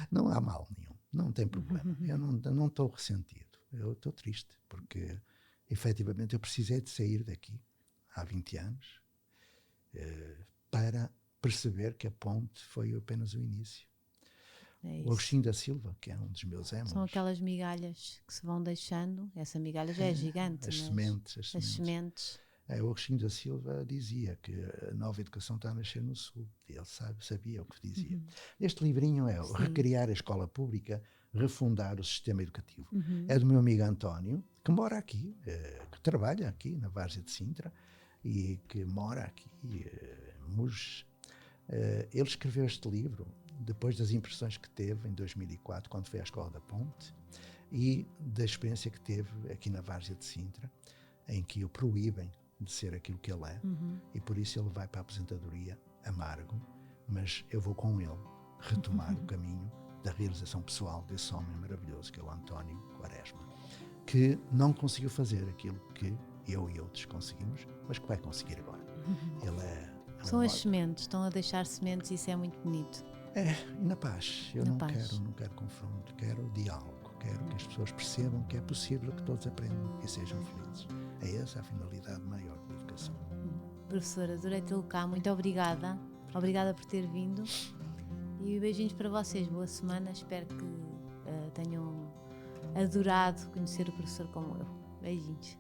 Não há mal nenhum. Não tem problema. Eu não estou ressentido. Eu estou triste porque, efetivamente, eu precisei de sair daqui há 20 anos para perceber que a ponte foi apenas o início. O Agostinho da Silva, que é um dos meus émulos. São aquelas migalhas que se vão deixando. Essa migalha já é gigante. As sementes. O Agostinho da Silva dizia que a nova educação está a nascer no Sul. Ele sabia o que dizia. Este livrinho é o Recriar a Escola Pública, Refundar o Sistema Educativo. É do meu amigo António, que mora aqui, que trabalha aqui na Várzea de Sintra e que mora aqui em Muges. Ele escreveu este livro depois das impressões que teve em 2004, quando foi à Escola da Ponte, e da experiência que teve aqui na Várzea de Sintra, em que o proíbem de ser aquilo que ele é, e por isso ele vai para a aposentadoria amargo, mas eu vou com ele retomar o caminho da realização pessoal desse homem maravilhoso que é o António Quaresma, que não conseguiu fazer aquilo que eu e outros conseguimos, mas que vai conseguir agora. Ele são as sementes, estão a deixar sementes e isso é muito bonito. E na paz. Eu não quero confronto, quero diálogo, quero que as pessoas percebam que é possível que todos aprendam e sejam felizes. É essa a finalidade maior da educação. Professora, adorei tê-lo cá, muito obrigada. Obrigada por ter vindo e beijinhos para vocês, boa semana, espero que tenham adorado conhecer o professor como eu. Beijinhos.